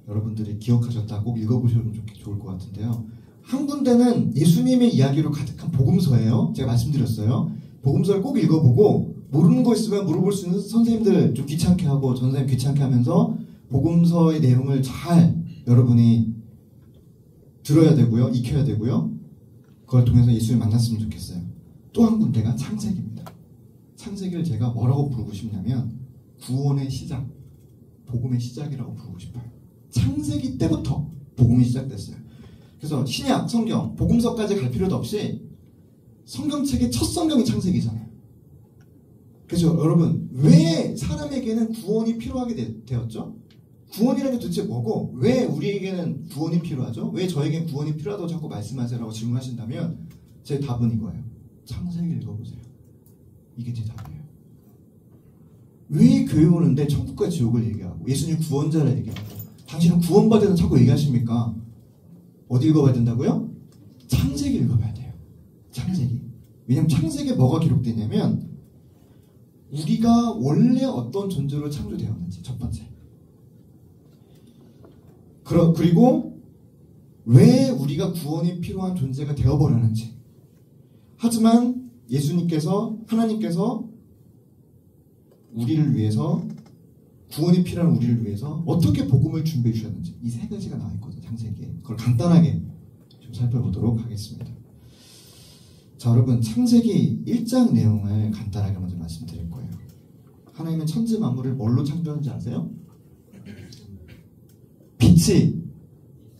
여러분들이 기억하셨다 꼭 읽어보시면 좋을 것 같은데요. 한 군데는 예수님의 이야기로 가득한 복음서예요. 제가 말씀드렸어요. 복음서를 꼭 읽어보고 모르는 거 있으면 물어볼 수 있는 선생님들 좀 귀찮게 하고 전 선생님 귀찮게 하면서 복음서의 내용을 잘 여러분이 들어야 되고요. 익혀야 되고요. 그걸 통해서 예수님 만났으면 좋겠어요. 또 한 군데가 창세기입니다. 창세기를 제가 뭐라고 부르고 싶냐면 구원의 시작, 복음의 시작이라고 부르고 싶어요. 창세기 때부터 복음이 시작됐어요. 그래서 신약, 성경, 복음서까지 갈 필요도 없이 성경책의 첫 성경이 창세기잖아요. 그래서 여러분 왜 사람에게는 구원이 필요하게 되었죠? 구원이라는 게 도대체 뭐고 왜 우리에게는 구원이 필요하죠? 왜 저에게는 구원이 필요하다고 자꾸 말씀하세요라고 질문하신다면 제 답은 이거예요. 창세기 읽어보세요. 이게 제 답이에요. 왜 교회 오는데 천국과 지옥을 얘기하고 예수님 구원자를 얘기하고 당신은 구원받아서 자꾸 얘기하십니까? 어디 읽어봐야 된다고요? 창세기 읽어봐야 돼요. 창세기. 왜냐면 창세기에 뭐가 기록되냐면 우리가 원래 어떤 존재로 창조되었는지 첫 번째. 그리고 왜 우리가 구원이 필요한 존재가 되어버렸는지. 하지만 예수님께서 하나님께서 우리를 위해서 구원이 필요한 우리를 위해서 어떻게 복음을 준비해 주셨는지 이 세 가지가 나와 있거든요. 창세기에. 그걸 간단하게 좀 살펴보도록 하겠습니다. 자, 여러분 창세기 1장 내용을 간단하게 먼저 말씀드릴 거예요. 하나님은 천지 만물을 뭘로 창조했는지 아세요? 빛이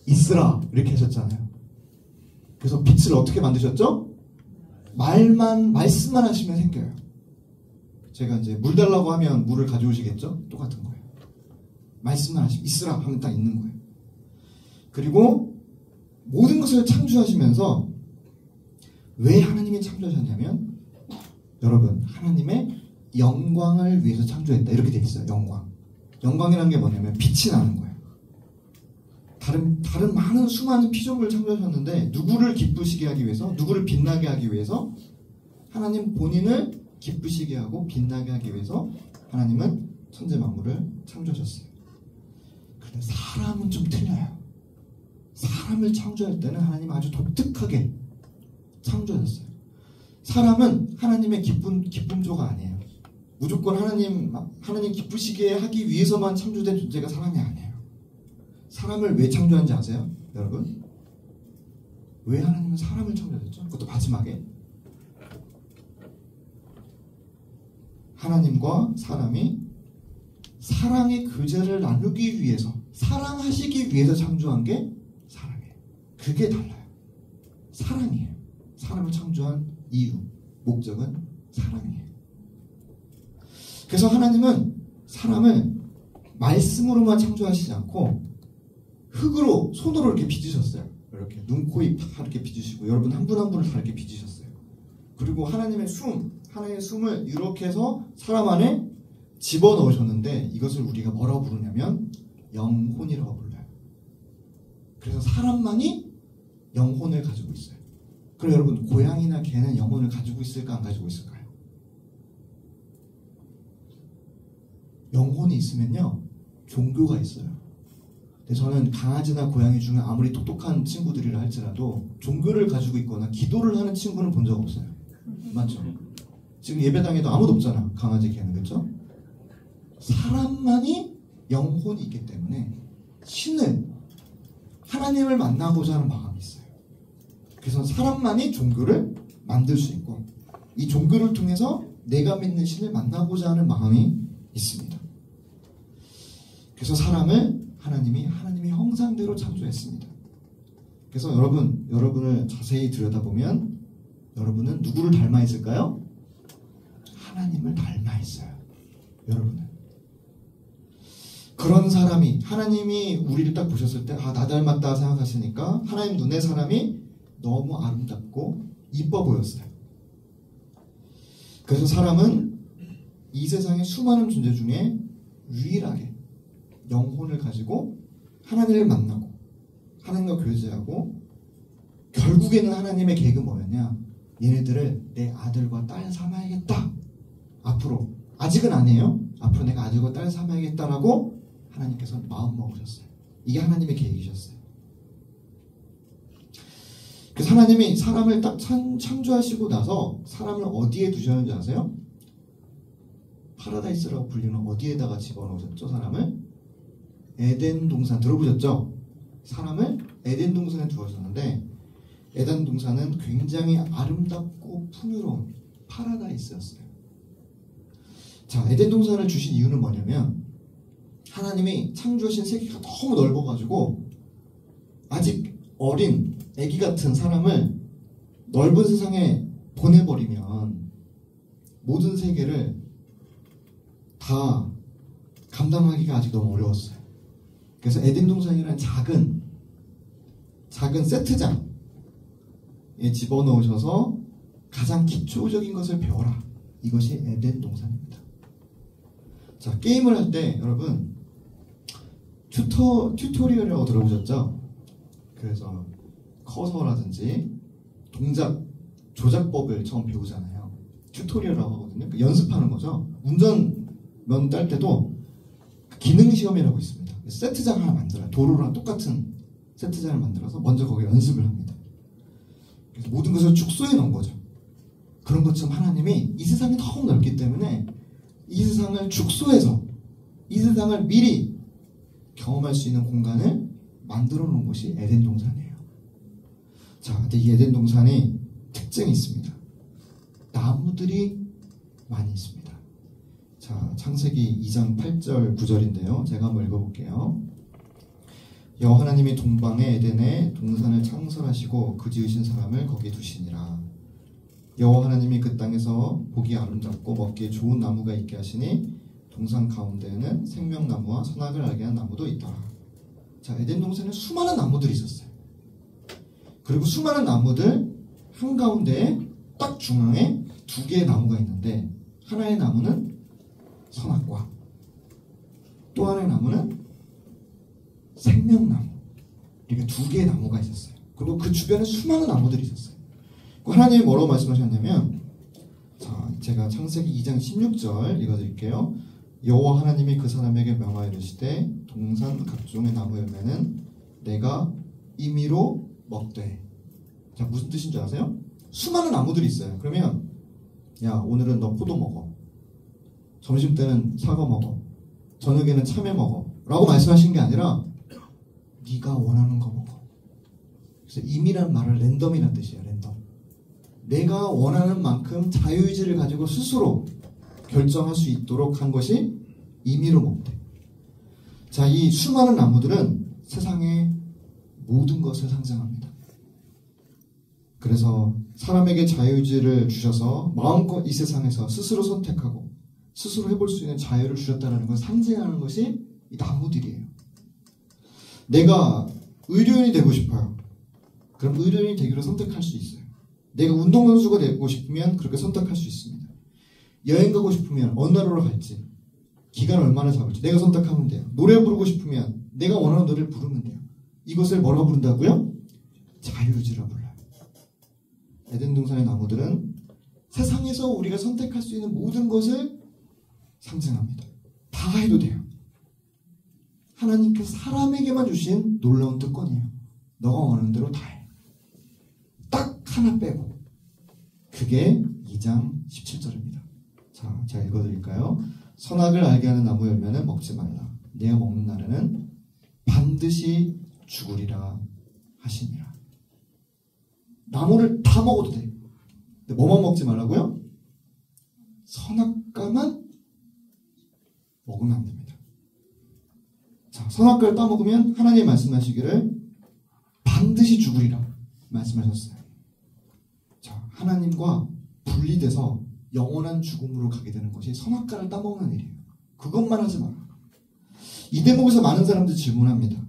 있으라 이렇게 하셨잖아요. 그래서 빛을 어떻게 만드셨죠? 말씀만 하시면 생겨요. 제가 이제 물 달라고 하면 물을 가져오시겠죠? 똑같은 거예요. 말씀만 하시면 있으라 하면 딱 있는 거예요. 그리고 모든 것을 창조하시면서 왜 하나님이 창조하셨냐면 여러분 하나님의 영광을 위해서 창조했다 이렇게 돼 있어요. 영광이라는 게 뭐냐면 빛이 나는 거예요. 다른 많은 수많은 피조물을 창조하셨는데 누구를 기쁘시게 하기 위해서 누구를 빛나게 하기 위해서 하나님 본인을 기쁘시게 하고 빛나게 하기 위해서 하나님은 천지 만물을 창조하셨어요. 그런데 사람은 좀 틀려요. 사람을 창조할 때는 하나님 아주 독특하게 창조하셨어요. 사람은 하나님의 기쁨조가 아니에요. 무조건 하나님 기쁘시게 하기 위해서만 창조된 존재가 사람이 아니에요. 사람을 왜 창조한지 아세요? 여러분? 왜 하나님은 사람을 창조하셨죠? 그것도 마지막에 하나님과 사람이 사랑의 교제를 나누기 위해서 사랑하시기 위해서 창조한 게 사람이에요. 그게 달라요. 사랑이에요. 사람을 창조한 이유, 목적은 사랑이에요. 그래서 하나님은 사람을 말씀으로만 창조하시지 않고 흙으로 손으로 이렇게 빚으셨어요. 이렇게 눈, 코, 입 다 이렇게 빚으시고 여러분 한 분 한 분을 다 이렇게 빚으셨어요. 그리고 하나님의 숨을 이렇게 해서 사람 안에 집어넣으셨는데 이것을 우리가 뭐라고 부르냐면 영혼이라고 불러요. 그래서 사람만이 영혼을 가지고 있어요. 그럼 여러분 고양이나 개는 영혼을 가지고 있을까 안 가지고 있을까요? 영혼이 있으면요 종교가 있어요. 근데 저는 강아지나 고양이 중에 아무리 똑똑한 친구들이라 할지라도 종교를 가지고 있거나 기도를 하는 친구는 본 적 없어요. 맞죠? 지금 예배당에도 아무도 없잖아. 강아지 개는. 그렇죠? 사람만이 영혼이 있기 때문에 하나님을 만나고자 하는 마음이 있어요. 그래서 사람만이 종교를 만들 수 있고 이 종교를 통해서 내가 믿는 신을 만나고자 하는 마음이 있습니다. 그래서 사람을 하나님이 형상대로 창조했습니다. 그래서 여러분을 자세히 들여다보면 여러분은 누구를 닮아 있을까요? 하나님을 닮아 있어요. 여러분은. 그런 사람이 하나님이 우리를 딱 보셨을 때 나 닮았다 생각하시니까 하나님 눈에 사람이 너무 아름답고 이뻐 보였어요. 그래서 사람은 이 세상의 수많은 존재 중에 유일하게 영혼을 가지고 하나님을 만나고 하나님과 교제하고 결국에는 하나님의 계획은 뭐였냐? 얘네들을 내 아들과 딸 삼아야겠다. 앞으로 아직은 아니에요. 앞으로 내가 아들과 딸 삼아야겠다라고 하나님께서 마음 먹으셨어요. 이게 하나님의 계획이셨어요. 그래서 하나님이 사람을 딱 창조하시고 나서 사람을 어디에 두셨는지 아세요? 파라다이스라고 불리는 어디에다가 집어넣으셨죠? 사람을? 에덴 동산 들어보셨죠? 사람을 에덴 동산에 두었었는데 에덴 동산은 굉장히 아름답고 풍요로운 파라다이스였어요. 자, 에덴 동산을 주신 이유는 뭐냐면 하나님이 창조하신 세계가 너무 넓어가지고 아직 어린 아기 같은 사람을 넓은 세상에 보내버리면 모든 세계를 다 감당하기가 아직 너무 어려웠어요. 그래서 에덴 동산이라는 작은 세트장에 집어넣으셔서 가장 기초적인 것을 배워라. 이것이 에덴 동산입니다. 자, 게임을 할 때 여러분 튜토리얼이라고 들어보셨죠? 그래서 커서라든지 동작 조작법을 처음 배우잖아요. 튜토리얼이라고 하거든요. 연습하는 거죠. 운전면 딸 때도 기능 시험이라고 있습니다. 세트장을 하나 만들어요. 도로랑 똑같은 세트장을 만들어서 먼저 거기 연습을 합니다. 그래서 모든 것을 축소해 놓은 거죠. 그런 것처럼 하나님이 이 세상이 너무 넓기 때문에 이 세상을 축소해서 이 세상을 미리 경험할 수 있는 공간을 만들어 놓은 곳이 에덴 동산이에요. 자, 근데 이 에덴 동산이 특징이 있습니다. 나무들이 많이 있습니다. 자, 창세기 2장 8절 9절인데요. 제가 한번 읽어볼게요. 여호와 하나님이 동방의 에덴에 동산을 창설하시고 그 지으신 사람을 거기 두시니라. 여호와 하나님이 그 땅에서 보기 아름답고 먹기에 좋은 나무가 있게 하시니 동산 가운데에는 생명나무와 선악을 알게 한 나무도 있더라. 자, 에덴 동산에 수많은 나무들이 있었어요. 그리고 수많은 나무들 한가운데에 딱 중앙에 두 개의 나무가 있는데 하나의 나무는 선악과 또 하나의 나무는 생명나무. 이렇게 두 개의 나무가 있었어요. 그리고 그 주변에 수많은 나무들이 있었어요. 하나님이 뭐라고 말씀하셨냐면, 자, 제가 창세기 2장 16절 읽어드릴게요. 여호와 하나님이 그 사람에게 명하여 이르시되 동산 각종의 나무 열매는 내가 임의로 먹되. 자, 무슨 뜻인 줄 아세요? 수많은 나무들이 있어요. 그러면 야, 오늘은 너 포도 먹어, 점심 때는 사과 먹어, 저녁에는 참외 먹어 라고 말씀하신 게 아니라 네가 원하는 거 먹어. 그래서 임의란 말은 랜덤이라는 뜻이에요. 랜덤. 내가 원하는 만큼 자유의지를 가지고 스스로 결정할 수 있도록 한 것이 임의로 먹되. 자, 이 수많은 나무들은 세상의 모든 것을 상징합니다. 그래서 사람에게 자유의지를 주셔서 마음껏 이 세상에서 스스로 선택하고 스스로 해볼 수 있는 자유를 주셨다는 걸 상징하는 것이 이 나무들이에요. 내가 의료인이 되고 싶어요. 그럼 의료인이 되기로 선택할 수 있어요. 내가 운동선수가 되고 싶으면 그렇게 선택할 수 있습니다. 여행 가고 싶으면 어느 나라로 갈지, 기간 얼마나 잡을지 내가 선택하면 돼요. 노래 부르고 싶으면 내가 원하는 노래를 부르면 돼요. 이것을 뭐라고 부른다고요? 자유의지라 불러요. 에덴 동산의 나무들은 세상에서 우리가 선택할 수 있는 모든 것을 상징합니다. 다 해도 돼요. 하나님께서 사람에게만 주신 놀라운 특권이에요. 너가 원하는 대로 다 해. 딱 하나 빼고. 그게 2장 17절입니다. 자, 제가 읽어드릴까요? 선악을 알게 하는 나무 열매는 먹지 말라. 내가 먹는 날에는 반드시 죽으리라 하시니라. 나무를 다 먹어도 돼. 근데 뭐만 먹지 말라고요? 선악과만 먹으면 안 됩니다. 자, 선악과를 따먹으면 하나님 말씀하시기를 반드시 죽으리라 말씀하셨어요. 자, 하나님과 분리돼서 영원한 죽음으로 가게 되는 것이 선악과를 따먹는 일이에요. 그것만 하지 마라. 이 대목에서 많은 사람들이 질문합니다.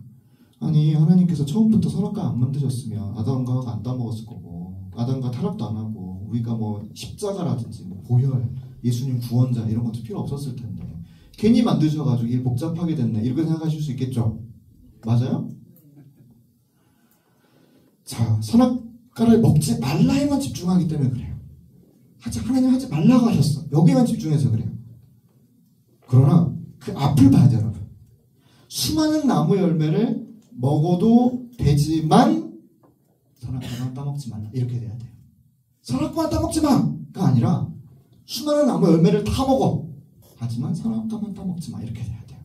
아니, 하나님께서 처음부터 선악과 안 만드셨으면 아담과 하와가 안 따먹었을 거고, 아담과 타락도 안 하고, 우리가 뭐 십자가라든지 뭐 보혈, 예수님 구원자 이런 것도 필요 없었을 텐데 괜히 만드셔가지고 일 복잡하게 됐네, 이렇게 생각하실 수 있겠죠? 맞아요? 자, 선악과를 먹지 말라에만 집중하기 때문에 그래요. 하나님 하지 말라고 하셨어. 여기만 집중해서 그래요. 그러나 그 앞을 봐야 돼요, 여러분. 수많은 나무 열매를 먹어도 되지만 선악과만 따먹지 말라, 이렇게 돼야 돼요. 선악과만 따먹지 마가 아니라 수많은 나무 열매를 다 먹어, 하지만 선악과만 따먹지 마, 이렇게 돼야 돼요.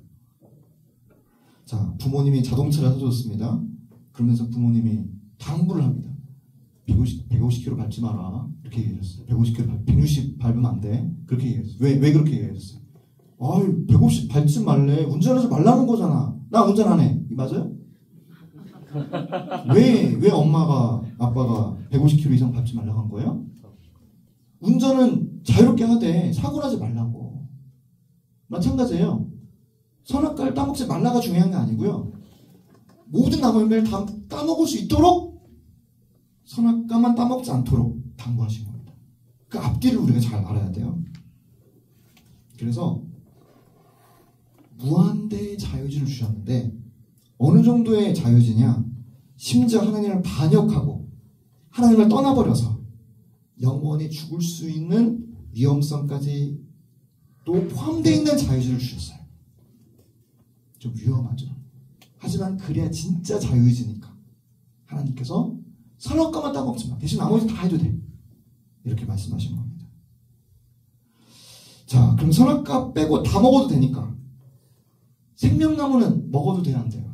자, 부모님이 자동차를 사줬습니다. 그러면서 부모님이 당부를 합니다. 150km 밟지 마라, 이렇게 얘기했어요. 150km 160 밟으면 안 돼, 그렇게 얘기했어요. 왜 그렇게 얘기했어요? 아유, 150 밟지 말래, 운전하지 말라는 거잖아. 나 운전 안 해. 맞아요? 왜 엄마가 아빠가 150km 이상 밟지 말라고 한 거예요? 운전은 자유롭게 하되 사고 나지 말라고. 마찬가지예요. 선악과를 따먹지 말라가 중요한 게 아니고요, 모든 나무 열매를 다 따먹을 수 있도록 선악과만 따먹지 않도록 당부하신 겁니다. 그 앞뒤를 우리가 잘 알아야 돼요. 그래서 무한대의 자유의지를 주셨는데 어느 정도의 자유의지냐? 심지어 하나님을 반역하고 하나님을 떠나버려서 영원히 죽을 수 있는 위험성까지 또 포함되어 있는 자유의지를 주셨어요. 좀 위험하죠. 하지만 그래야 진짜 자유의지니까 하나님께서 선악과만 따먹지 마. 대신 나머지 다 해도 돼. 이렇게 말씀하신 겁니다. 자, 그럼 선악과 빼고 다 먹어도 되니까 생명나무는 먹어도 돼야 안 돼요?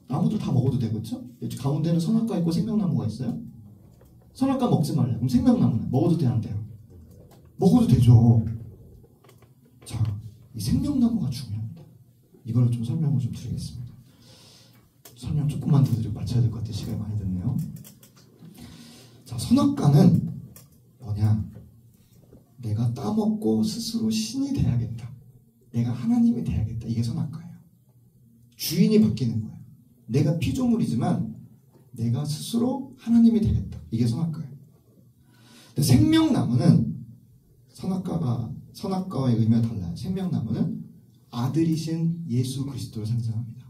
나무들 다 먹어도 되고, 그렇죠? 가운데는 선악과 있고 생명나무가 있어요. 선악과 먹지 말래. 그럼 생명나무는 먹어도 돼야 안 돼요? 먹어도 되죠. 자, 이 생명나무가 중요합니다. 이걸 좀 설명을 좀 드리겠습니다. 설명 조금만 더 드리고 마쳐야 될 것 같아요. 시간이 많이 됐네요. 자, 선악과는 뭐냐? 내가 따먹고 스스로 신이 돼야겠다. 내가 하나님이 돼야겠다. 이게 선악과예요. 주인이 바뀌는 거예요. 내가 피조물이지만 내가 스스로 하나님이 되겠다. 이게 선악과예요. 근데 생명나무는 선악과와의 의미가 달라요. 생명나무는 아들이신 예수 그리스도를 상징합니다.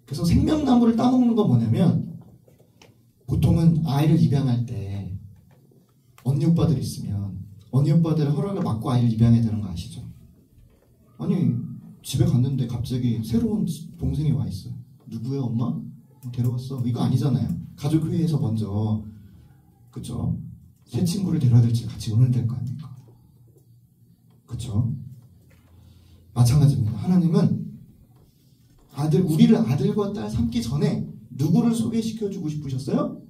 그래서 생명나무를 따먹는 건 뭐냐면 보통은 아이를 입양할 때 언니 오빠들 있으면 언니 오빠들 허락을 받고 아이를 입양해야 되는 거 아시죠? 아니 집에 갔는데 갑자기 새로운 동생이 와 있어요. 누구야 엄마? 데려왔어. 이거 아니잖아요. 가족회의에서 먼저 그쵸? 새 친구를 데려야 될지 같이 의논 될 거 아닙니까? 그쵸? 마찬가지입니다. 하나님은 우리를 아들과 딸 삼기 전에 누구를 소개시켜주고 싶으셨어요?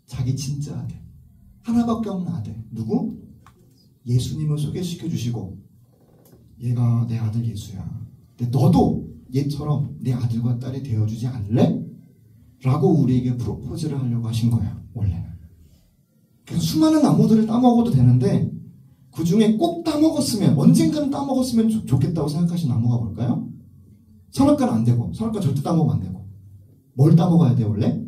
자기 진짜 아들. 하나밖에 없는 아들. 누구? 예수님을 소개시켜주시고 얘가 내 아들 예수야. 근데 너도 얘처럼 내 아들과 딸이 되어주지 않을래? 라고 우리에게 프로포즈를 하려고 하신 거야. 원래는. 그래서 수많은 나무들을 따먹어도 되는데 그 중에 꼭 따먹었으면 언젠가는 따먹었으면 좋겠다고 생각하신 나무가 뭘까요? 선악과는 안 되고 선악과 절대 따먹으면 안 되고 뭘 따먹어야 돼 원래?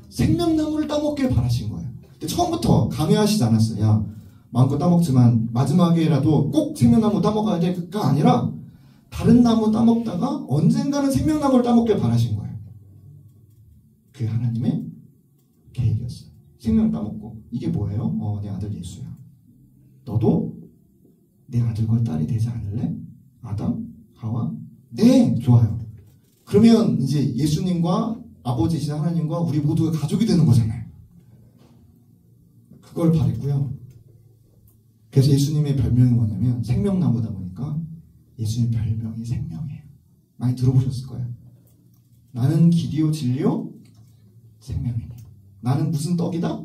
생명나무를 따먹길 바라신 거예요. 근데 처음부터 강요하시지 않았어요. 야, 마음껏 따먹지만 마지막에라도 꼭 생명나무 따먹어야 돼가 아니라 다른 나무 따먹다가 언젠가는 생명나무를 따먹길 바라신 거예요. 그게 하나님의 계획이었어요. 생명을 따먹고 이게 뭐예요? 내 아들 예수야. 너도 내 아들과 딸이 되지 않을래? 아담? 하와? 네! 좋아요. 그러면 이제 예수님과 아버지이신 하나님과 우리 모두가 가족이 되는 거잖아요. 그걸 바랬고요. 그래서 예수님의 별명이 뭐냐면 생명나무다 보니까 예수님 별명이 생명이에요. 많이 들어보셨을 거예요. 나는 길이요 진리요 생명이니. 나는 무슨 떡이다?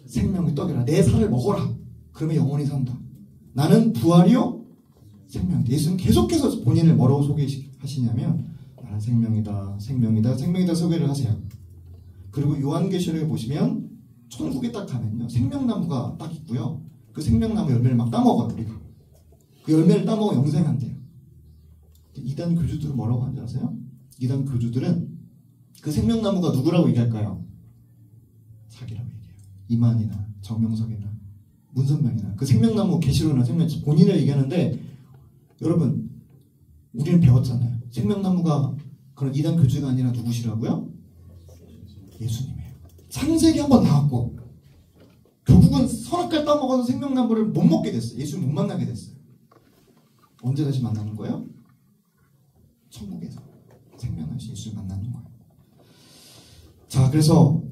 생명의 떡이라. 내 살을 먹어라. 그러면 영원히 산다. 나는 부활이요 생명이다. 예수는 계속해서 본인을 뭐라고 소개하시냐면 나는 생명이다, 생명이다, 생명이다 소개를 하세요. 그리고 요한계시록에 보시면 천국에 딱 가면요 생명나무가 딱 있고요. 그 생명나무 열매를 막 따먹어요. 우리가 그 열매를 따먹어 영생한대요. 이단 교주들은 뭐라고 하는지 아세요? 이단 교주들은 그 생명나무가 누구라고 얘기할까요? 자기라고 얘기해요. 이만이나 정명석이나 문선명이나 그 생명나무 계시록이나 본인을 얘기하는데 여러분 우리는 배웠잖아요. 생명나무가 그런 이단 교주가 아니라 누구시라고요? 예수님이에요. 창세기 한번 나왔고 결국은 선악과를 따먹어서 생명나무를 못 먹게 됐어요. 예수님 못 만나게 됐어요. 언제 다시 만나는 거예요? 천국에서 생명하신 예수를 만나는 거예요. 자, 그래서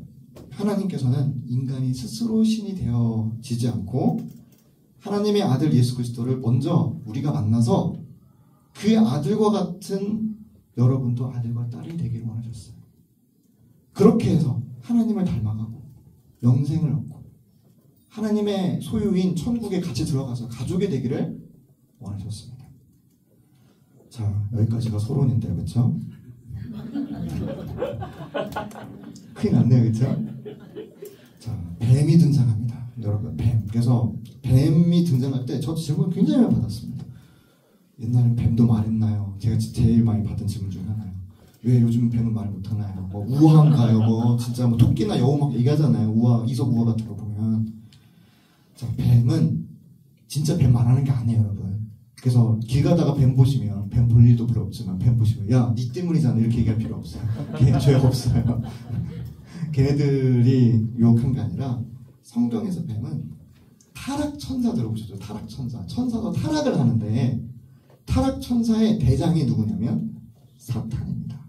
하나님께서는 인간이 스스로 신이 되어지지 않고 하나님의 아들 예수 그리스도를 먼저 우리가 만나서 그 아들과 같은 여러분도 아들과 딸이 되기를 원하셨어요. 그렇게 해서 하나님을 닮아가고 영생을 얻고 하나님의 소유인 천국에 같이 들어가서 가족이 되기를 원하셨습니다. 자, 여기까지가 서론인데요, 그렇죠? 큰일 났네요, 그렇죠? 자, 뱀이 등장합니다. 여러분, 뱀. 그래서 뱀이 등장할 때 저도 질문 굉장히 많이 받았습니다. 옛날엔 뱀도 말했나요? 제가 제일 많이 받은 질문 중에 하나예요. 왜 요즘 뱀은 말 못하나요? 뭐 우화인가요? 뭐 진짜 뭐 토끼나 여우 막 얘기하잖아요. 우화, 이석 우화 같은 거 보면. 자, 뱀은 진짜 뱀 말하는 게 아니에요, 여러분. 그래서 길 가다가 뱀 보시면 뱀 볼 일도 별로 없지만 뱀 보시면 야, 니 때문이잖아 이렇게 얘기할 필요 없어요. 걔 죄 없어요. 걔네들이 유혹한 게 아니라 성경에서 뱀은 타락천사 들어보셨죠? 타락천사. 천사도 타락을 하는데 타락천사의 대장이 누구냐면 사탄입니다.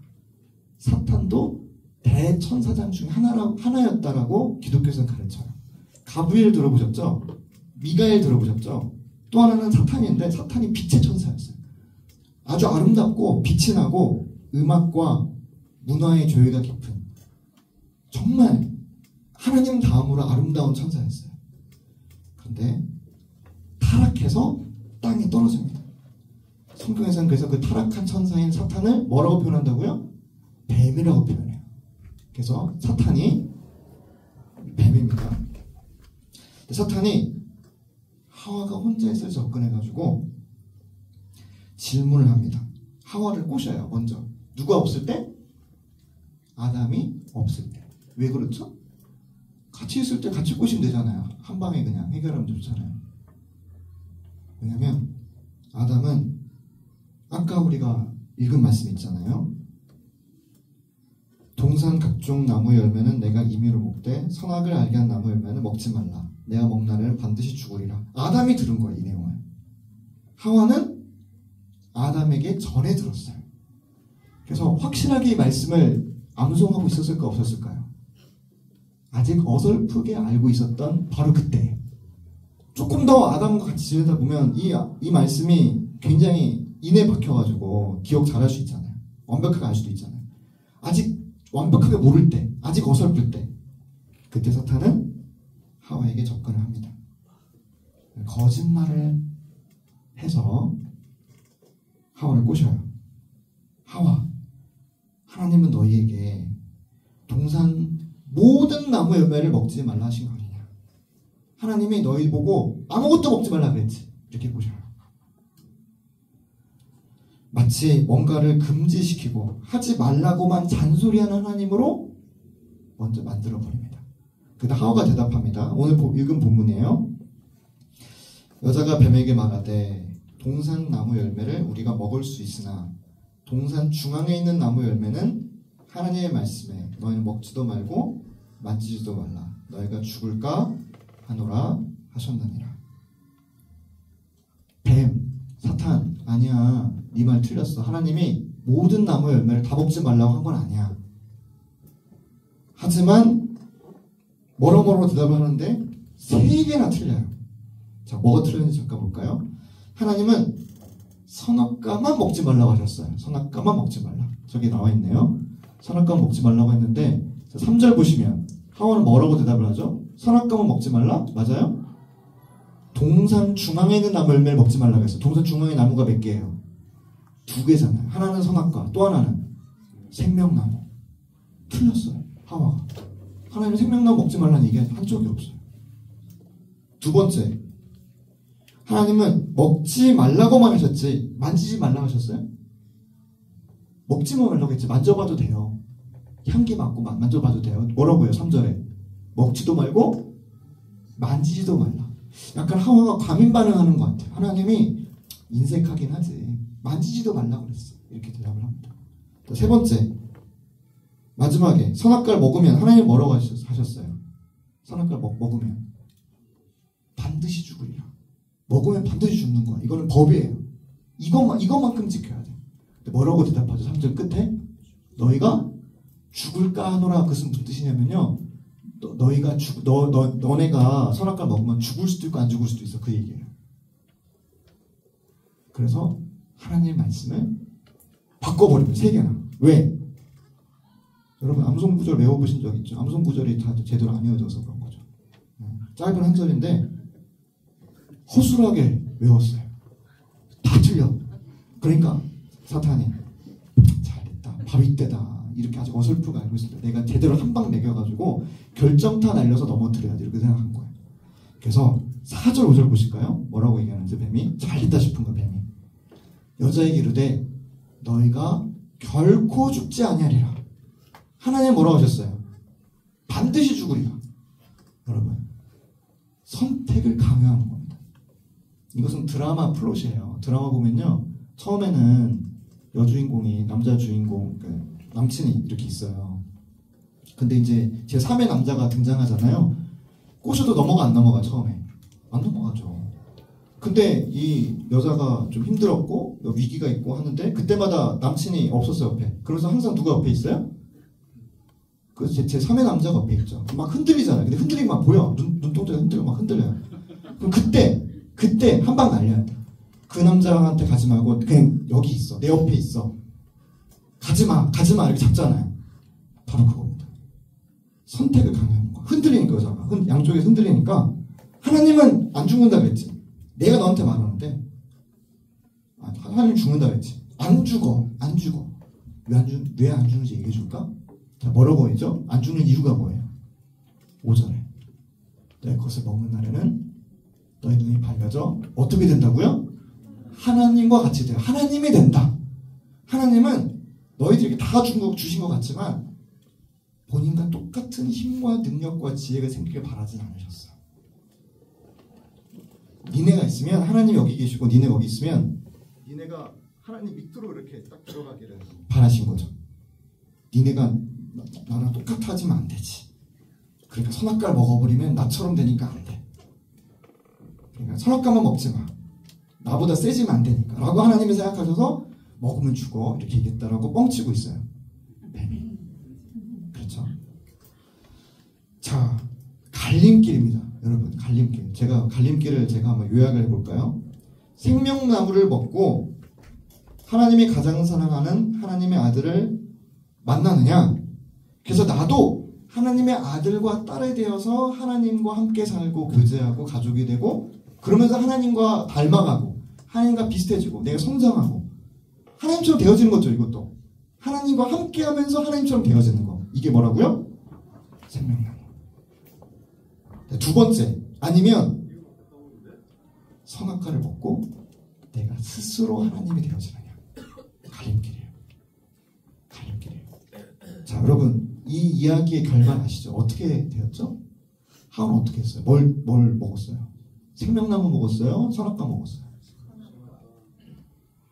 사탄도 대천사장 중에 하나였다라고 기독교에서는 가르쳐요. 가브리엘 들어보셨죠? 미가엘 들어보셨죠? 또 하나는 사탄인데 사탄이 빛의 천사였어요. 아주 아름답고 빛이 나고 음악과 문화의 조예가 깊은 정말 하나님 다음으로 아름다운 천사였어요. 그런데 타락해서 땅에 떨어집니다. 성경에서는 그래서 그 타락한 천사인 사탄을 뭐라고 표현한다고요? 뱀이라고 표현해요. 그래서 사탄이 뱀입니다. 사탄이 하와가 혼자 있을 때 접근해가지고 질문을 합니다. 하와를 꼬셔요. 먼저. 누가 없을 때? 아담이 없을 때. 왜 그렇죠? 같이 있을 때 같이 꼬시면 되잖아요. 한 방에 그냥 해결하면 좋잖아요. 왜냐면 아담은 아까 우리가 읽은 말씀 있잖아요. 동산 각종 나무 열매는 내가 임의로 먹되 선악을 알게 한 나무 열매는 먹지 말라. 내가 먹는 날에는 반드시 죽으리라. 아담이 들은 거예요, 이 내용을. 하와는 아담에게 전해 들었어요. 그래서 확실하게 이 말씀을 암송하고 있었을까 없었을까요? 아직 어설프게 알고 있었던 바로 그때. 조금 더 아담과 같이 지내다 보면 이 말씀이 굉장히 인에 박혀가지고 기억 잘할 수 있잖아요. 완벽하게 알 수도 있잖아요. 아직 완벽하게 모를 때, 아직 어설플 때, 그때 사탄은 하와에게 접근을 합니다. 거짓말을 해서 하와를 꼬셔요. 하와, 하나님은 너희에게 동산 모든 나무 열매를 먹지 말라 하신 거 아니냐. 하나님이 너희 보고 아무것도 먹지 말라 그랬지. 이렇게 꼬셔요. 마치 뭔가를 금지시키고 하지 말라고만 잔소리하는 하나님으로 먼저 만들어버립니다. 그다음 하와가 대답합니다. 오늘 읽은 본문이에요. 여자가 뱀에게 말하되 동산 나무 열매를 우리가 먹을 수 있으나 동산 중앙에 있는 나무 열매는 하나님의 말씀에 너희는 먹지도 말고 만지지도 말라. 너희가 죽을까 하노라 하셨느니라. 뱀, 사탄, 아니야. 네 말 틀렸어. 하나님이 모든 나무 열매를 다 먹지 말라고 한 건 아니야. 하지만 뭐라고 대답을 하는데 3개나 틀려요. 자, 뭐가 틀렸는지 잠깐 볼까요? 하나님은 선악과만 먹지 말라고 하셨어요. 선악과만 먹지 말라. 저기 나와 있네요. 선악과만 먹지 말라고 했는데 3절 보시면 하와는 뭐라고 대답을 하죠? 선악과만 먹지 말라? 맞아요? 동산 중앙에 있는 나무 열매를 먹지 말라고 했어요. 동산 중앙에 나무가 몇 개예요? 2개잖아요. 하나는 선악과, 또 하나는 생명나무. 틀렸어요. 하와가. 하나님은 생명나무 먹지 말라는 얘기 한 적이 없어요. 두 번째, 하나님은 먹지 말라고만 하셨지 만지지 말라고 하셨어요? 먹지 말라고 했지. 만져봐도 돼요. 향기 맡고 만져봐도 돼요. 뭐라고 해요? 3절에 먹지도 말고 만지지도 말라. 약간 하와가 과민 반응하는 것 같아요. 하나님이 인색하긴 하지 만지지도 말라고 그랬어. 이렇게 대답을 합니다. 세 번째, 마지막에 선악과를 먹으면 하나님 뭐라고 하셨어요? 선악과를 먹으면 반드시 죽으리라. 먹으면 반드시 죽는 거야. 이거는 법이에요. 이것만큼 지켜야 돼. 근데 뭐라고 대답하죠? 3절 끝에 너희가 죽을까 하노라. 그것은 무슨 뜻이냐면요. 너네가 선악과를 먹으면 죽을 수도 있고 안 죽을 수도 있어. 그 얘기예요. 그래서 하나님의 말씀을 바꿔버리면 3개나. 왜? 여러분 암송 구절 외워보신 적 있죠? 암송 구절이 다 제대로 안 외워져서 그런 거죠. 짧은 한 절인데 허술하게 외웠어요. 다 틀려. 그러니까 사탄이 잘됐다. 바위때다. 이렇게 아주 어설프게 알고 있을 때 내가 제대로 한 방 매겨가지고 결정타 날려서 넘어뜨려야지 이렇게 생각한 거예요. 그래서 4절 5절 보실까요? 뭐라고 얘기하는지 뱀이 잘됐다 싶은 거예요. 뱀이 여자에게 이르되 너희가 결코 죽지 아니하리라. 하나님 뭐라고 하셨어요? 반드시 죽으리라. 여러분, 선택을 강요하는 겁니다. 이것은 드라마 플롯이에요. 드라마 보면요, 처음에는 여주인공이, 남자 주인공, 남친이 이렇게 있어요. 근데 이제 제3의 남자가 등장하잖아요. 꼬셔도 넘어가 안 넘어가? 처음에 안 넘어가죠. 근데 이 여자가 좀 힘들었고 위기가 있고 하는데 그때마다 남친이 없었어요, 옆에. 그래서 항상 누가 옆에 있어요? 그 제3의 남자가 옆에 있죠. 막 흔들리잖아요. 근데 흔들리면 막 보여. 눈동자가 흔들고 막 흔들려요. 그럼 그때 한 방 날려야 돼. 그 남자한테 가지 말고 그냥 여기 있어. 내 옆에 있어. 가지마 이렇게 잡잖아요. 바로 그겁니다. 선택을 강요하는 거야. 흔들리니까 여자가. 양쪽에 흔들리니까 하나님은 안 죽는다 그랬지. 내가 너한테 말하는데 하나님 죽는다 그랬지. 안 죽어. 왜 안 죽는지 얘기해 줄까? 자, 뭐라고 보이죠? 안 죽는 이유가 뭐예요? 5절에 너의 것을 먹는 날에는 너의 눈이 밝아져 어떻게 된다고요? 하나님과 같이 돼요. 하나님이 된다. 하나님은 너희들에게 다 주신 것 같지만 본인과 똑같은 힘과 능력과 지혜가 생기길 바라진 않으셨어요. 니네가 있으면 하나님 여기 계시고 니네 여기 있으면 니네가 하나님 밑으로 이렇게 딱 들어가기를 바라신 거죠. 니네가 나랑 똑같아지면 안 되지. 그러니까 선악과를 먹어버리면 나처럼 되니까 안 돼. 그러니까 선악과만 먹지 마. 나보다 세지면 안 되니까 라고 하나님이 생각하셔서 먹으면 죽어 이렇게 얘기했다라고 뻥치고 있어요. 뱀이. 그렇죠. 자, 갈림길입니다. 여러분, 갈림길. 갈림길을 제가 한번 요약을 해볼까요? 생명나무를 먹고 하나님이 가장 사랑하는 하나님의 아들을 만나느냐? 그래서 나도 하나님의 아들과 딸이 되어서 하나님과 함께 살고 교제하고 가족이 되고 그러면서 하나님과 닮아가고 하나님과 비슷해지고 내가 성장하고 하나님처럼 되어지는 거죠. 이것도 하나님과 함께하면서 하나님처럼 되어지는 거. 이게 뭐라고요? 생명나무. 두 번째, 아니면 선악과를 먹고 내가 스스로 하나님이 되어지느냐. 갈림길이에요. 자, 여러분, 이 이야기의 결말 아시죠? 어떻게 되었죠? 하와는 어떻게 했어요? 뭘 먹었어요? 생명나무 먹었어요? 선악과 먹었어요?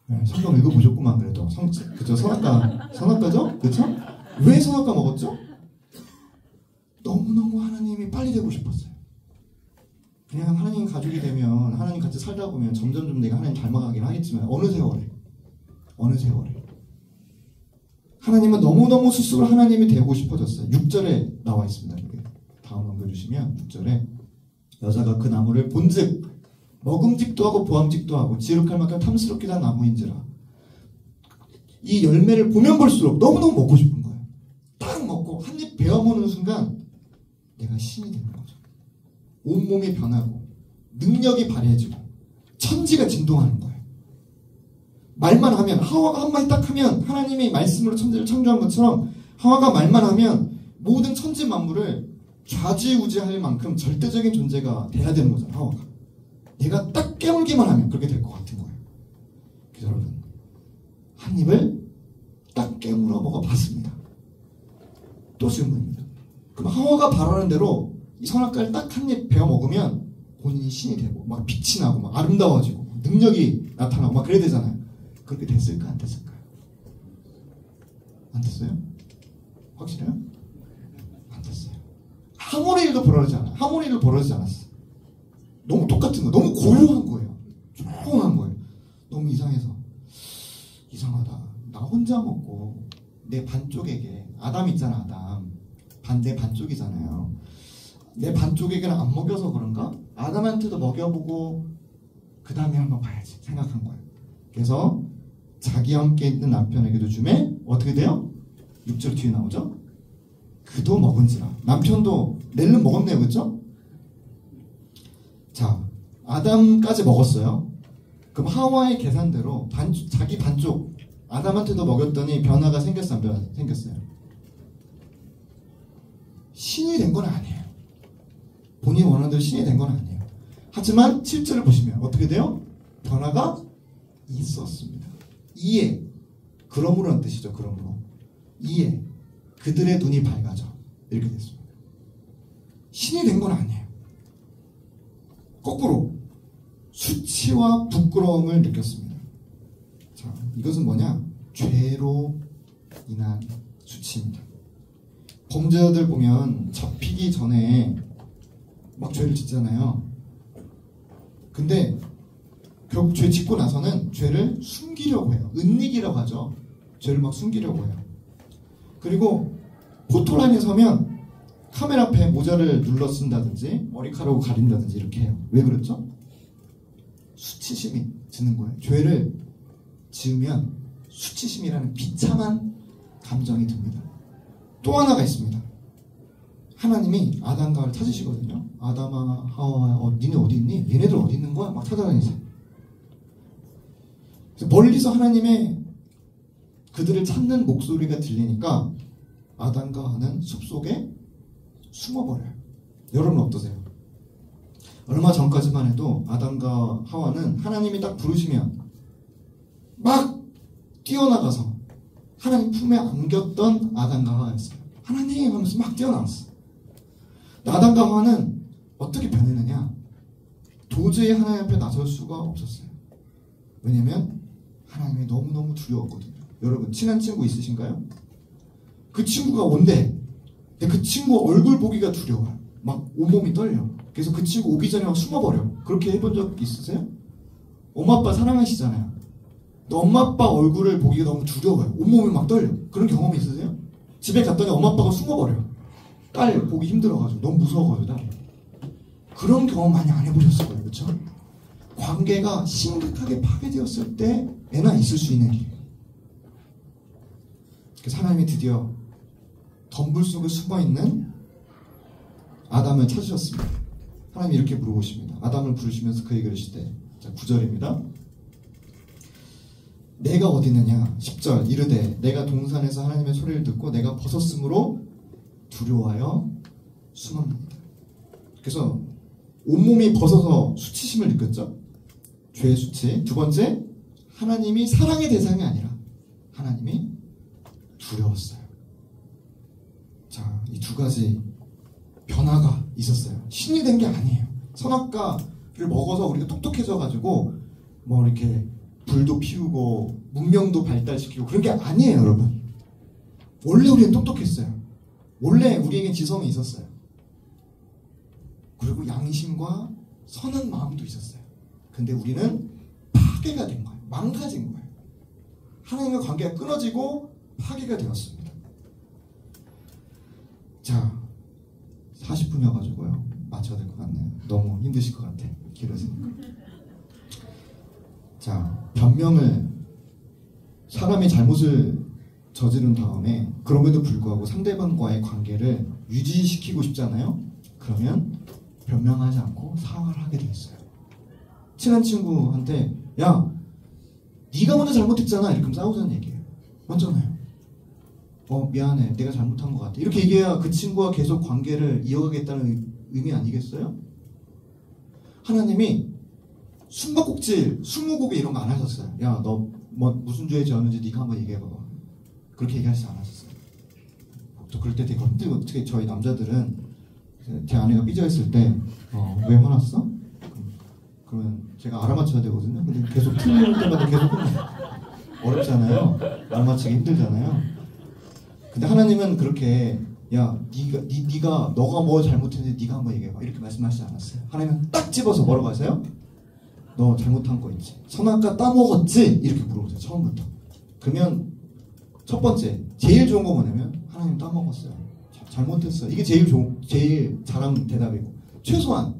네, 성경 읽어보셨구만. 그래도 그죠? 선악과죠? 그렇죠? 왜 선악과 먹었죠? 너무너무 하나님이 빨리 되고 싶었어요. 그냥 하나님 가족이 되면 하나님 같이 살다 보면 점점 내가 하나님 닮아가긴 하겠지만 어느 세월에 하나님은 너무너무 스스로 하나님이 되고 싶어졌어요. 6절에 나와 있습니다. 이게 다음 넘겨주시면 6절에 여자가 그 나무를 본즉 먹음직도 하고 보암직도 하고 지룩할 만큼 탐스럽기도 한 나무인지라. 이 열매를 보면 볼수록 너무너무 먹고 싶은 거예요. 딱 먹고 한 입 베어무는 순간 내가 신이 되는 거죠. 온몸이 변하고 능력이 발휘해지고 천지가 진동하는 거예요. 말만 하면, 하와가 한마디 딱 하면 하나님이 말씀으로 천지를 창조한 것처럼 하와가 말만 하면 모든 천지 만물을 좌지우지할 만큼 절대적인 존재가 돼야 되는 거잖아요. 하와가 내가 딱 깨물기만 하면 그렇게 될 것 같은 거예요. 그래서 여러분, 한 입을 딱 깨물어 먹어봤습니다. 또 질문입니다. 그럼 하와가 바라는 대로 이 선악과를 딱 한 입 베어 먹으면 본인이 신이 되고 막 빛이 나고 막 아름다워지고 능력이 나타나고 막 그래야 되잖아요. 그렇게 됐을까 안 됐을까요? 안 됐어요? 확실해요? 안 됐어요. 아무리 일도 벌어지지 않았어요. 너무 똑같은 거예요. 너무 고요한 거예요. 조용한 거예요. 너무 이상해서 이상하다. 나 혼자 먹고 내 반쪽에게 아담 있잖아. 아담 내 반쪽이잖아요. 내 반쪽에게는 안 먹여서 그런가? 아담한테도 먹여보고 그 다음에 한번 봐야지 생각한 거예요. 그래서 자기와 함께 있는 남편에게도 주매 어떻게 돼요? 6절 뒤에 나오죠? 그도 먹은지라. 남편도 낼름 먹었네요. 그렇죠? 자, 아담까지 먹었어요. 그럼 하와의 계산대로 자기 반쪽 아담한테도 먹였더니 변화가 생겼어요? 안 생겼어요? 신이 된 건 아니에요. 본인이 원하는 대로 신이 된 건 아니에요. 하지만 7절을 보시면 어떻게 돼요? 변화가 있었습니다. 이에 그러므로라는 뜻이죠. 그러므로. 이에 그들의 눈이 밝아져. 이렇게 됐습니다. 신이 된 건 아니에요. 거꾸로 수치와 부끄러움을 느꼈습니다. 자, 이것은 뭐냐? 죄로 인한 수치입니다. 범죄자들 보면 잡히기 전에 막 죄를 짓잖아요. 근데 결국 죄 짓고 나서는 죄를 숨기려고 해요. 은닉이라고 하죠. 죄를 막 숨기려고 해요. 그리고 포토라인에 서면 카메라 앞에 모자를 눌러 쓴다든지 머리카락으로 가린다든지 이렇게 해요. 왜 그렇죠? 수치심이 드는 거예요. 죄를 지으면 수치심이라는 비참한 감정이 듭니다. 또 하나가 있습니다. 하나님이 아담과 하와를 찾으시거든요. 아담아, 하와, 니네 어디 있니? 얘네들 어디 있는 거야? 막 찾아다니세요. 멀리서 하나님의 그들을 찾는 목소리가 들리니까 아담과 하와는 숲속에 숨어버려요. 여러분 어떠세요? 얼마 전까지만 해도 아담과 하와는 하나님이 딱 부르시면 막 뛰어나가서 하나님 품에 안겼던 아담과 하와였어요. 하나님 하면서 막 뛰어나왔어요. 아담과 하와는 어떻게 변했느냐? 도저히 하나님 앞에 나설 수가 없었어요. 왜냐면 하나님이 너무너무 두려웠거든요. 여러분 친한 친구 있으신가요? 그 친구가 온대. 근데 그 친구 얼굴 보기가 두려워요. 막 온몸이 떨려. 그래서 그 친구 오기 전에 막 숨어버려. 그렇게 해본 적 있으세요? 엄마 아빠 사랑하시잖아요. 근데 엄마 아빠 얼굴을 보기가 너무 두려워요. 온몸이 막 떨려. 그런 경험이 있으세요? 집에 갔더니 엄마 아빠가 숨어버려. 딸 보기 힘들어가지고 너무 무서워가지고 딸. 그런 경험 많이 안 해보셨을 거예요. 그렇죠? 관계가 심각하게 파괴되었을 때에나 있을 수 있는 일이에요. 그래서 하나님이 드디어 덤불 속에 숨어있는 아담을 찾으셨습니다. 하나님이 이렇게 물어보십니다. 아담을 부르시면서 그에게 이르시되, 자 9절입니다. 내가 어디 있느냐? 10절 이르되 내가 동산에서 하나님의 소리를 듣고 내가 벗었으므로 두려워하여 숨었나이다. 그래서 온몸이 벗어서 수치심을 느꼈죠. 죄의 수치. 두 번째, 하나님이 사랑의 대상이 아니라 하나님이 두려웠어요. 자, 이 두 가지 변화가 있었어요. 신이 된 게 아니에요. 선악과를 먹어서 우리가 똑똑해져가지고 뭐 이렇게 불도 피우고 문명도 발달시키고 그런 게 아니에요, 여러분. 원래 우리는 똑똑했어요. 원래 우리에겐 지성이 있었어요. 그리고 양심과 선한 마음도 있었어요. 근데 우리는 파괴가 된 거예요. 망가진 거예요. 하나님과 관계가 끊어지고 파괴가 되었습니다. 자, 40분이어가지고요. 맞춰야 될 것 같네요. 너무 힘드실 것 같아. 길어지니까. 자, 변명을 사람이 잘못을 저지른 다음에 그럼에도 불구하고 상대방과의 관계를 유지시키고 싶잖아요. 그러면 변명하지 않고 사과를 하게 돼 있어요. 친한 친구한테 야, 네가 먼저 잘못했잖아. 이렇게 싸우자는 얘기예요. 맞잖아요. 미안해. 내가 잘못한 것 같아. 이렇게 얘기해야 그 친구와 계속 관계를 이어가겠다는 의미 아니겠어요? 하나님이 숨바꼭질, 스무고개 이런 거 안 하셨어요. 야, 너 뭐 무슨 죄에 지었는지 네가 한번 얘기해봐봐. 그렇게 얘기하시지 않았었어요. 또 그럴 때 되게 힘들고, 특히 저희 남자들은 제 아내가 삐져있을 때 왜 화났어? 그러면 제가 알아맞혀야 되거든요. 근데 계속 틀릴 때마다 계속 어렵잖아요. 알아맞히기 힘들잖아요. 근데 하나님은 그렇게 야, 네가 너가 뭐 잘못했는지 네가 한번 얘기해봐. 이렇게 말씀하시지 않았어요. 하나님은 딱 집어서 뭐라고 하세요? 너 잘못한 거 있지? 선악과 따먹었지? 이렇게 물어보세요. 처음부터. 그러면 첫 번째, 제일 좋은 거 뭐냐면 하나님 따먹었어요. 잘못했어요. 이게 제일 잘한 대답이고, 최소한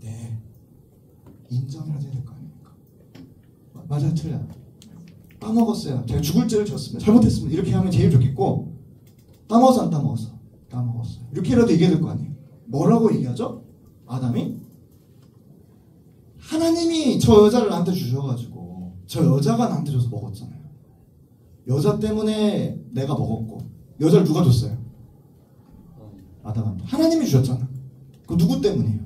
네, 인정이라도 해야 될 거 아닙니까? 맞아, 틀려. 따먹었어요. 제가 죽을 죄를 졌습니다. 잘못했습니다. 이렇게 하면 제일 좋겠고, 따먹었어 안 따먹었어? 따먹었어요. 이렇게라도 얘기해야 될 거 아니에요. 뭐라고 얘기하죠? 아담이 하나님이 저 여자를 나한테 주셔가지고 저 여자가 나한테 줘서 먹었잖아요. 여자 때문에 내가 먹었고, 여자를 누가 줬어요? 아담한테. 하나님이 주셨잖아. 그 누구 때문이에요?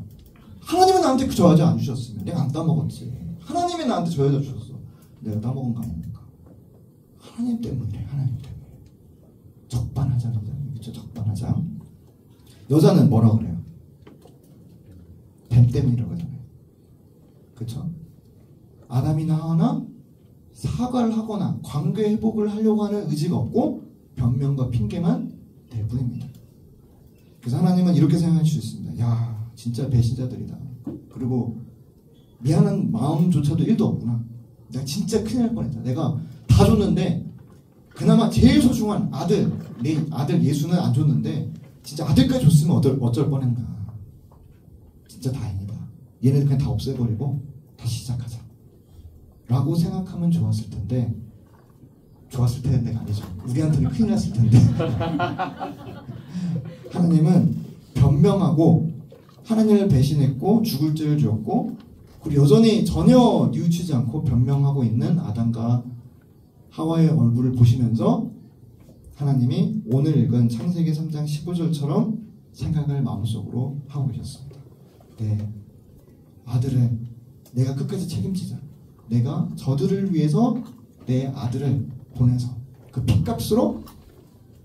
하나님은 나한테 저 여자 안 주셨으면 내가 안 따먹었지. 하나님이 나한테 저 여자 주셨어. 내가 따먹은 거 아닙니까? 하나님 때문이래. 하나님 때문에. 적반하장이다. 그렇죠? 적반하장. 여자는 뭐라 그래요? 뱀 때문이라고 하잖아요. 그렇죠? 아담이나 하와나 사과를 하거나 관계 회복을 하려고 하는 의지가 없고 변명과 핑계만 될 뿐입니다. 그래서 하나님은 이렇게 생각할 수 있습니다. 야, 진짜 배신자들이다. 그리고 미안한 마음조차도 1도 없구나. 내가 진짜 큰일 날 뻔했다. 내가 다 줬는데 그나마 제일 소중한 아들, 내 아들 예수는 안 줬는데 진짜 아들까지 줬으면 어쩔 뻔했나. 진짜 다행이다. 얘네들 그냥 다 없애버리고 다시 시작하자 라고 생각하면 좋았을 텐데, 좋았을 텐데가 아니죠. 우리한테는 큰일 났을 텐데 하나님은 변명하고 하나님을 배신했고 죽을 죄를 지었고, 그리고 여전히 전혀 뉘우치지 않고 변명하고 있는 아담과 하와의 얼굴을 보시면서 하나님이 오늘 읽은 창세기 3장 15절처럼 생각을 마음속으로 하고 계셨습니다. 내 아들을 내가 끝까지 책임지자. 내가 저들을 위해서 내 아들을 보내서 그 핏값으로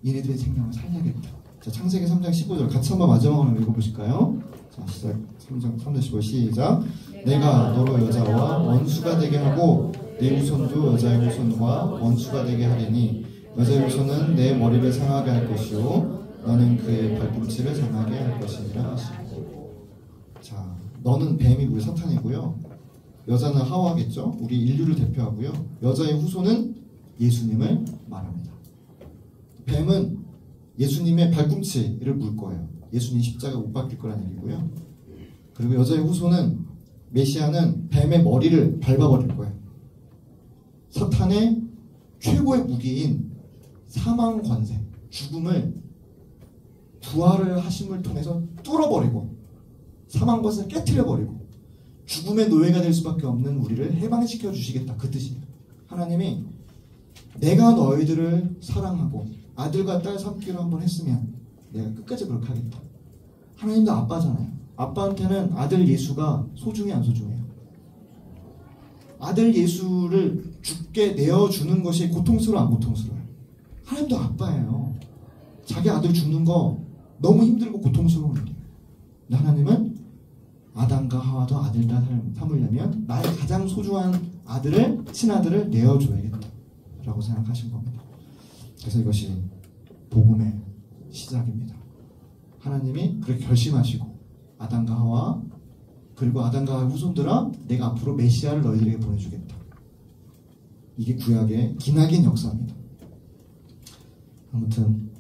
얘네들의 생명을 살려야겠다. 자, 창세기 3장 15절 같이 한번 마지막으로 읽어보실까요? 자, 시작. 3장 15 시작. 내가 너로 여자와 원수가 되게 하고 내 후손도 여자의 후손과 원수가 되게 하리니 여자의 후손은 내 머리를 상하게 할 것이요 너는 그의 발꿈치를 상하게 할 것이니라 하시고. 자, 너는 뱀이고요, 사탄이고요. 여자는 하와겠죠. 우리 인류를 대표하고요. 여자의 후손은 예수님을 말합니다. 뱀은 예수님의 발꿈치를 물 거예요. 예수님 십자가 못 박힐 거라는 얘기고요. 그리고 여자의 후손은 메시아는 뱀의 머리를 밟아버릴 거예요. 사탄의 최고의 무기인 사망 권세, 죽음을 부활을 하심을 통해서 뚫어버리고 사망 권세를 깨트려버리고 죽음의 노예가 될 수밖에 없는 우리를 해방시켜 주시겠다. 그 뜻이에요. 하나님이 내가 너희들을 사랑하고 아들과 딸 삼기로 한번 했으면 내가 끝까지 그렇게 하겠다. 하나님도 아빠잖아요. 아빠한테는 아들 예수가 소중해 안 소중해요? 아들 예수를 죽게 내어주는 것이 고통스러워 안 고통스러워요? 하나님도 아빠예요. 자기 아들 죽는 거 너무 힘들고 고통스러운 일이에요. 근데 하나님은 아담과 하와도 아들 딸 삼으려면 나의 가장 소중한 아들을, 친아들을 내어줘야겠다 라고 생각하신 겁니다. 그래서 이것이 복음의 시작입니다. 하나님이 그렇게 결심하시고 아담과 하와 그리고 아담과 하와의 후손들아 내가 앞으로 메시아를 너희들에게 보내주겠다. 이게 구약의 기나긴 역사입니다. 아무튼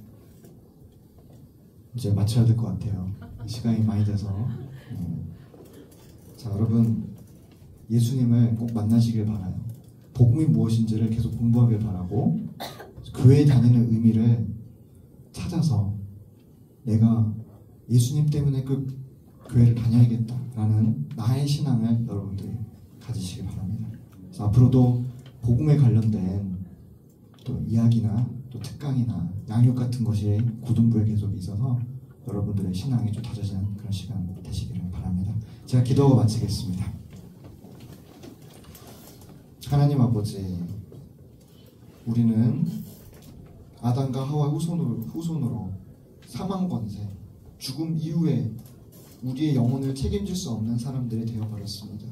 이제 마쳐야 될 것 같아요. 시간이 많이 돼서. 자, 여러분 예수님을 꼭 만나시길 바라요. 복음이 무엇인지를 계속 공부하길 바라고 교회에 다니는 의미를 찾아서 내가 예수님 때문에 그 교회를 다녀야겠다라는 나의 신앙을 여러분들이 가지시길 바랍니다. 그래서 앞으로도 복음에 관련된 또 이야기나 또 특강이나 양육 같은 것이 고등부에 계속 있어서 여러분들의 신앙이 좀 다져지는 그런 시간 되시기를 바랍니다. 제가 기도하고 마치겠습니다. 하나님 아버지, 우리는 아담과 하와 후손으로 사망 권세, 죽음 이후에 우리의 영혼을 책임질 수 없는 사람들이 되어버렸습니다.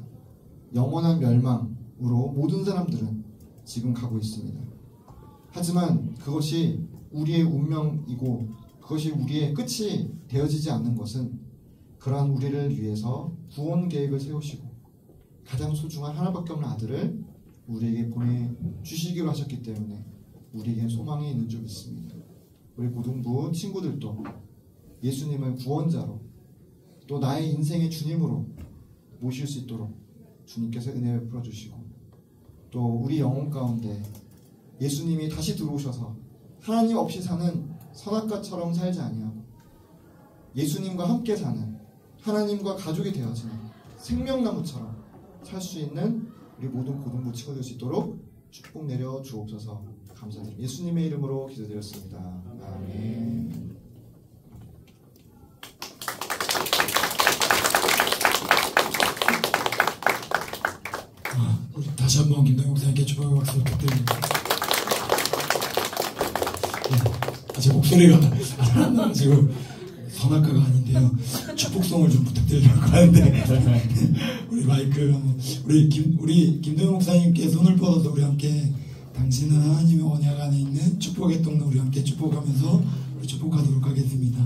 영원한 멸망으로 모든 사람들은 지금 가고 있습니다. 하지만 그것이 우리의 운명이고 그것이 우리의 끝이 되어지지 않는 것은 그러한 우리를 위해서 구원 계획을 세우시고 가장 소중한 하나밖에 없는 아들을 우리에게 보내주시기로 하셨기 때문에 우리에게 소망이 있는 줄 믿습니다. 우리 고등부 친구들도 예수님을 구원자로 또 나의 인생의 주님으로 모실 수 있도록 주님께서 은혜 베풀어 주시고 또 우리 영혼 가운데 예수님이 다시 들어오셔서 하나님 없이 사는 선악과처럼 살지 아니하고 예수님과 함께 사는 하나님과 가족이 되어지는 생명나무처럼 살 수 있는 우리 모든 고등부 친구들 수 있도록 축복 내려 주옵소서. 감사드립니다. 예수님의 이름으로 기도드렸습니다. 아멘. 우리 다시 한번 김동영 목사님께 축복의 박수 부탁드립니다. 제 목소리가 잘 안 나가지고 선악가가 아닌데요. 축복송을 좀 부탁드리려고 하는데 우리 마이크 한번 우리 김도영 목사님께 손을 뻗어서 우리 함께 당신은 하나님의 언약 안에 있는 축복의 통로 우리 함께 축복하면서 우리 축복하도록 하겠습니다.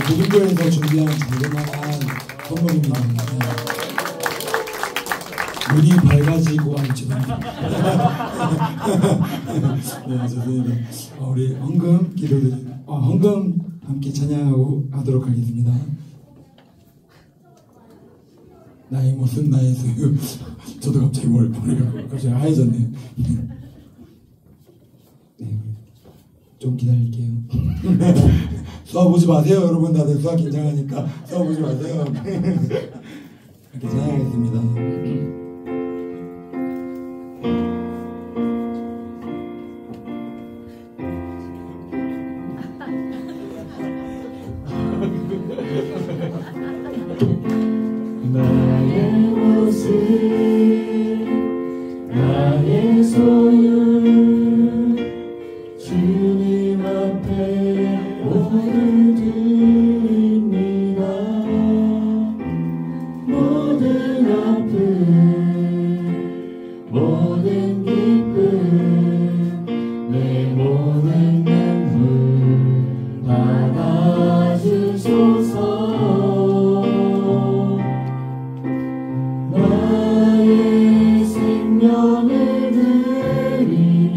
고등부에서 준비한 자그마한 선물입니다. 눈이 밝아지고 죄송합니다. 네, 죄송합니다. 우리 헌금 헌금 함께 찬양하고 하도록 하겠습니다. 나의 모습 나의 소유. 저도 갑자기 머리가 갑자기 하얘졌네요. 네, 좀 기다릴게요. 수학 보지 마세요, 여러분. 다들 수학 긴장하니까 수학 보지 마세요. 이렇게 찬양하겠습니다. 나의 모습 나의 소유 주님 앞에 오늘 드립니다. 모든 아픔 모든 기쁨 내 모든 눈물 받아주소서. 나의 생명을 드리니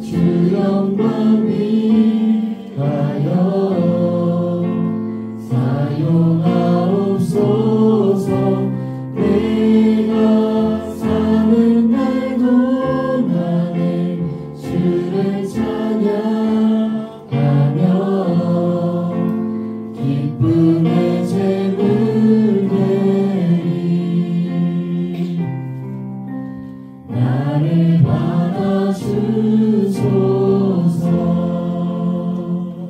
주 영광 위하여 사용하옵소서. 내가 사는 날 동안에 주를 찬양하며 기쁨의 제물 나를 받아주소서.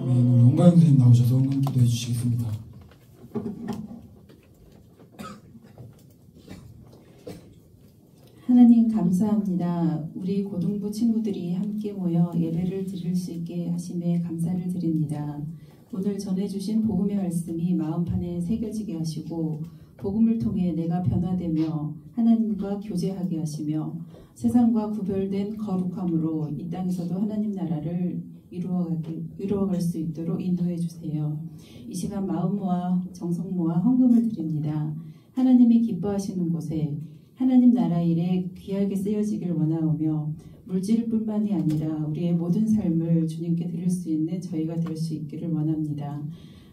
네, 우리 홍가영 선생님 나오셔서 헌금 기도해 주시겠습니다. 하나님 감사합니다. 우리 고등부 친구들이 함께 모여 예배를 드릴 수 있게 하심에 감사를 드립니다. 오늘 전해주신 복음의 말씀이 마음판에 새겨지게 하시고 복음을 통해 내가 변화되며 하나님과 교제하게 하시며 세상과 구별된 거룩함으로 이 땅에서도 하나님 나라를 이루어갈 수 있도록 인도해 주세요. 이 시간 마음 모아 정성 모아 헌금을 드립니다. 하나님이 기뻐하시는 곳에 하나님 나라 일에 귀하게 쓰여지길 원하오며 물질뿐만이 아니라 우리의 모든 삶을 주님께 드릴 수 있는 저희가 될 수 있기를 원합니다.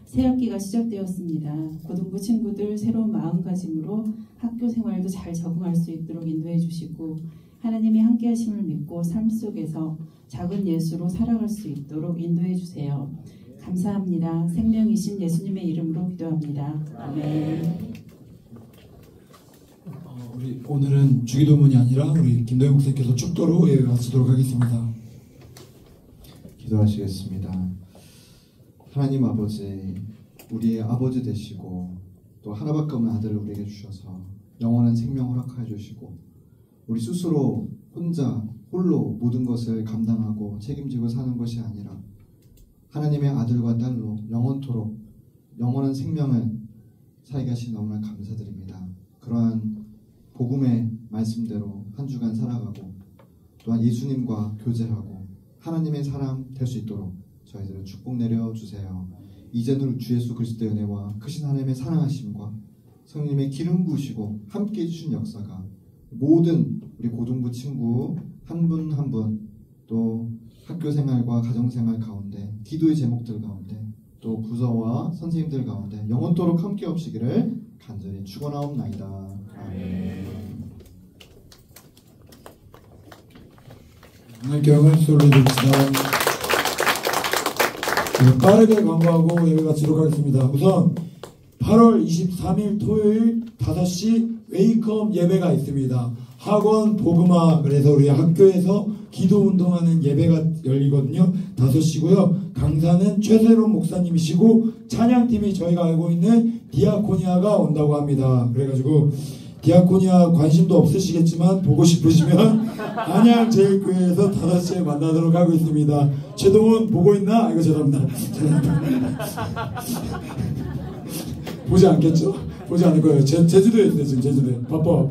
새 학기가 시작되었습니다. 고등부 친구들 새로운 마음가짐으로 학교 생활도 잘 적응할 수 있도록 인도해 주시고 하나님이 함께 하심을 믿고 삶 속에서 작은 예수로 살아갈 수 있도록 인도해 주세요. 감사합니다. 생명이신 예수님의 이름으로 기도합니다. 아멘. 우리 오늘은 주기도문이 아니라 우리 김도영 목사님께서 축도로 예배 마치도록 하겠습니다. 기도하시겠습니다. 하나님 아버지, 우리의 아버지 되시고 또 하나밖에 없는 아들을 우리에게 주셔서 영원한 생명 허락하여 주시고 우리 스스로 홀로 모든 것을 감당하고 책임지고 사는 것이 아니라 하나님의 아들과 딸로 영원토록 영원한 생명을 살게 하신 너무나 감사드립니다. 그러한 복음의 말씀대로 한 주간 살아가고 또한 예수님과 교제하고 하나님의 사람 될 수 있도록 저희들을 축복 내려주세요. 이제는 주 예수 그리스도의 은혜와 크신 하나님의 사랑하심과 성령님의 기름 부으시고 함께해 주신 역사가 모든 우리 고등부 친구 한 분 한 분 또 학교생활과 가정생활 가운데 기도의 제목들 가운데 또 부서와 선생님들 가운데 영원토록 함께 없시기를 간절히 축원하옵나이다. 아멘. 하나님께 영광을 돌려드립니다. 빠르게 광고하고 예배 마치도록 하겠습니다. 우선 8월 23일 토요일 5시 웨이크업 예배가 있습니다. 학원 복음화, 그래서 우리 학교에서 기도 운동하는 예배가 열리거든요. 5시고요. 강사는 최세롬 목사님이시고 찬양팀이 저희가 알고 있는 디아코니아가 온다고 합니다. 그래가지고 디아코니아 관심도 없으시겠지만 보고 싶으시면 안양제일교회에서 5시에 만나도록 하고 있습니다. 최동훈 보고 있나? 아이고 죄송합니다. 보지 않겠죠? 보지 않을 거예요. 제주도에 있어요. 지금 제주도에. 바빠.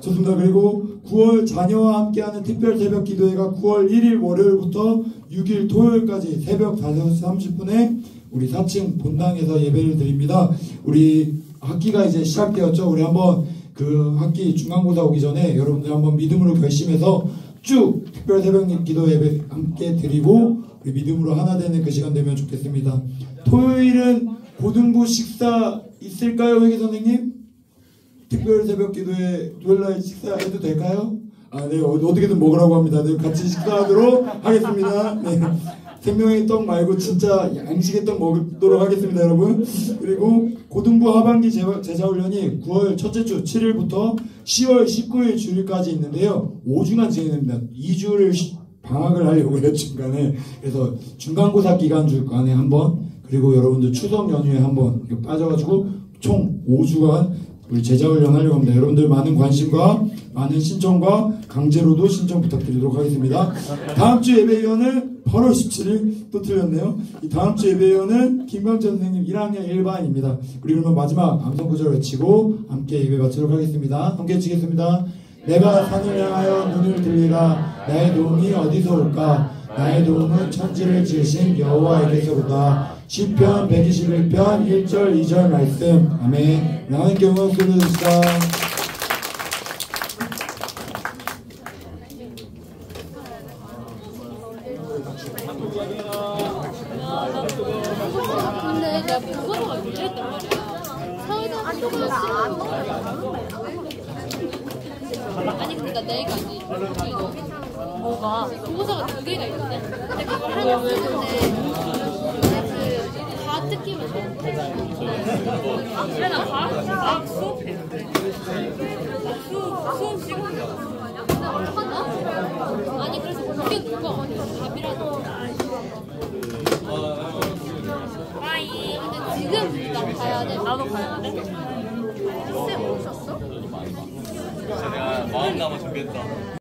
좋습니다. 그리고 9월 자녀와 함께하는 특별 새벽 기도회가 9월 1일 월요일부터 6일 토요일까지 새벽 5시 30분에 우리 4층 본당에서 예배를 드립니다. 우리 학기가 이제 시작되었죠. 우리 한번 그 학기 중간고사 오기 전에 여러분들 한번 믿음으로 결심해서 쭉 특별 새벽 기도 예배 함께 드리고 우리 믿음으로 하나 되는 그 시간 되면 좋겠습니다. 토요일은 고등부 식사 있을까요, 회계 선생님? 특별 새벽 기도회 토요일날 식사해도 될까요? 네, 어떻게든 먹으라고 합니다. 네, 같이 식사하도록 하겠습니다. 네. 생명의 떡 말고 진짜 양식의 떡 먹도록 하겠습니다, 여러분. 그리고 고등부 하반기 제자훈련이 9월 첫째 주 7일부터 10월 19일 주일까지 있는데요. 5주간 진행됩니다. 2주를 방학을 하려고 해요, 중간에. 그래서 중간고사 기간 주간에 한 번, 그리고 여러분들 추석 연휴에 한 번 빠져가지고 총 5주간 우리 제자훈련 하려고 합니다. 여러분들 많은 관심과 많은 신청과 강제로도 신청 부탁드리도록 하겠습니다. 다음 주 예배위원은 8월 17일 또 틀렸네요. 이 다음 주 예배위원은 김광철 선생님 1학년 1반입니다. 우리 그러면 마지막 암송 구절 외치고 함께 예배 마치도록 하겠습니다. 함께 외치겠습니다. 내가 산을 향하여 눈을 들리라. 나의 도움이 어디서 올까? 나의 도움은 천지를 지으신 여호와에게서로다. 시편 121편 1절 2절 말씀. 아멘. 하나님께 영광 돌려드립시다. 근데 내가 그거가 문제였단 말이야. 사회자가 아니 그러니까 내가 아니 뭐가 보고서가 2개가 있는데 근데 그걸 하나 쓰는데 다 뜯기면 그래 나 과학 수업해 수업 시간 아니 그래서 그게 누가 답이라도 빠이 근데 지금 나 가야 돼 나도 가야 돼 쌤 오셨어? 내가 마음 남아 준비했다.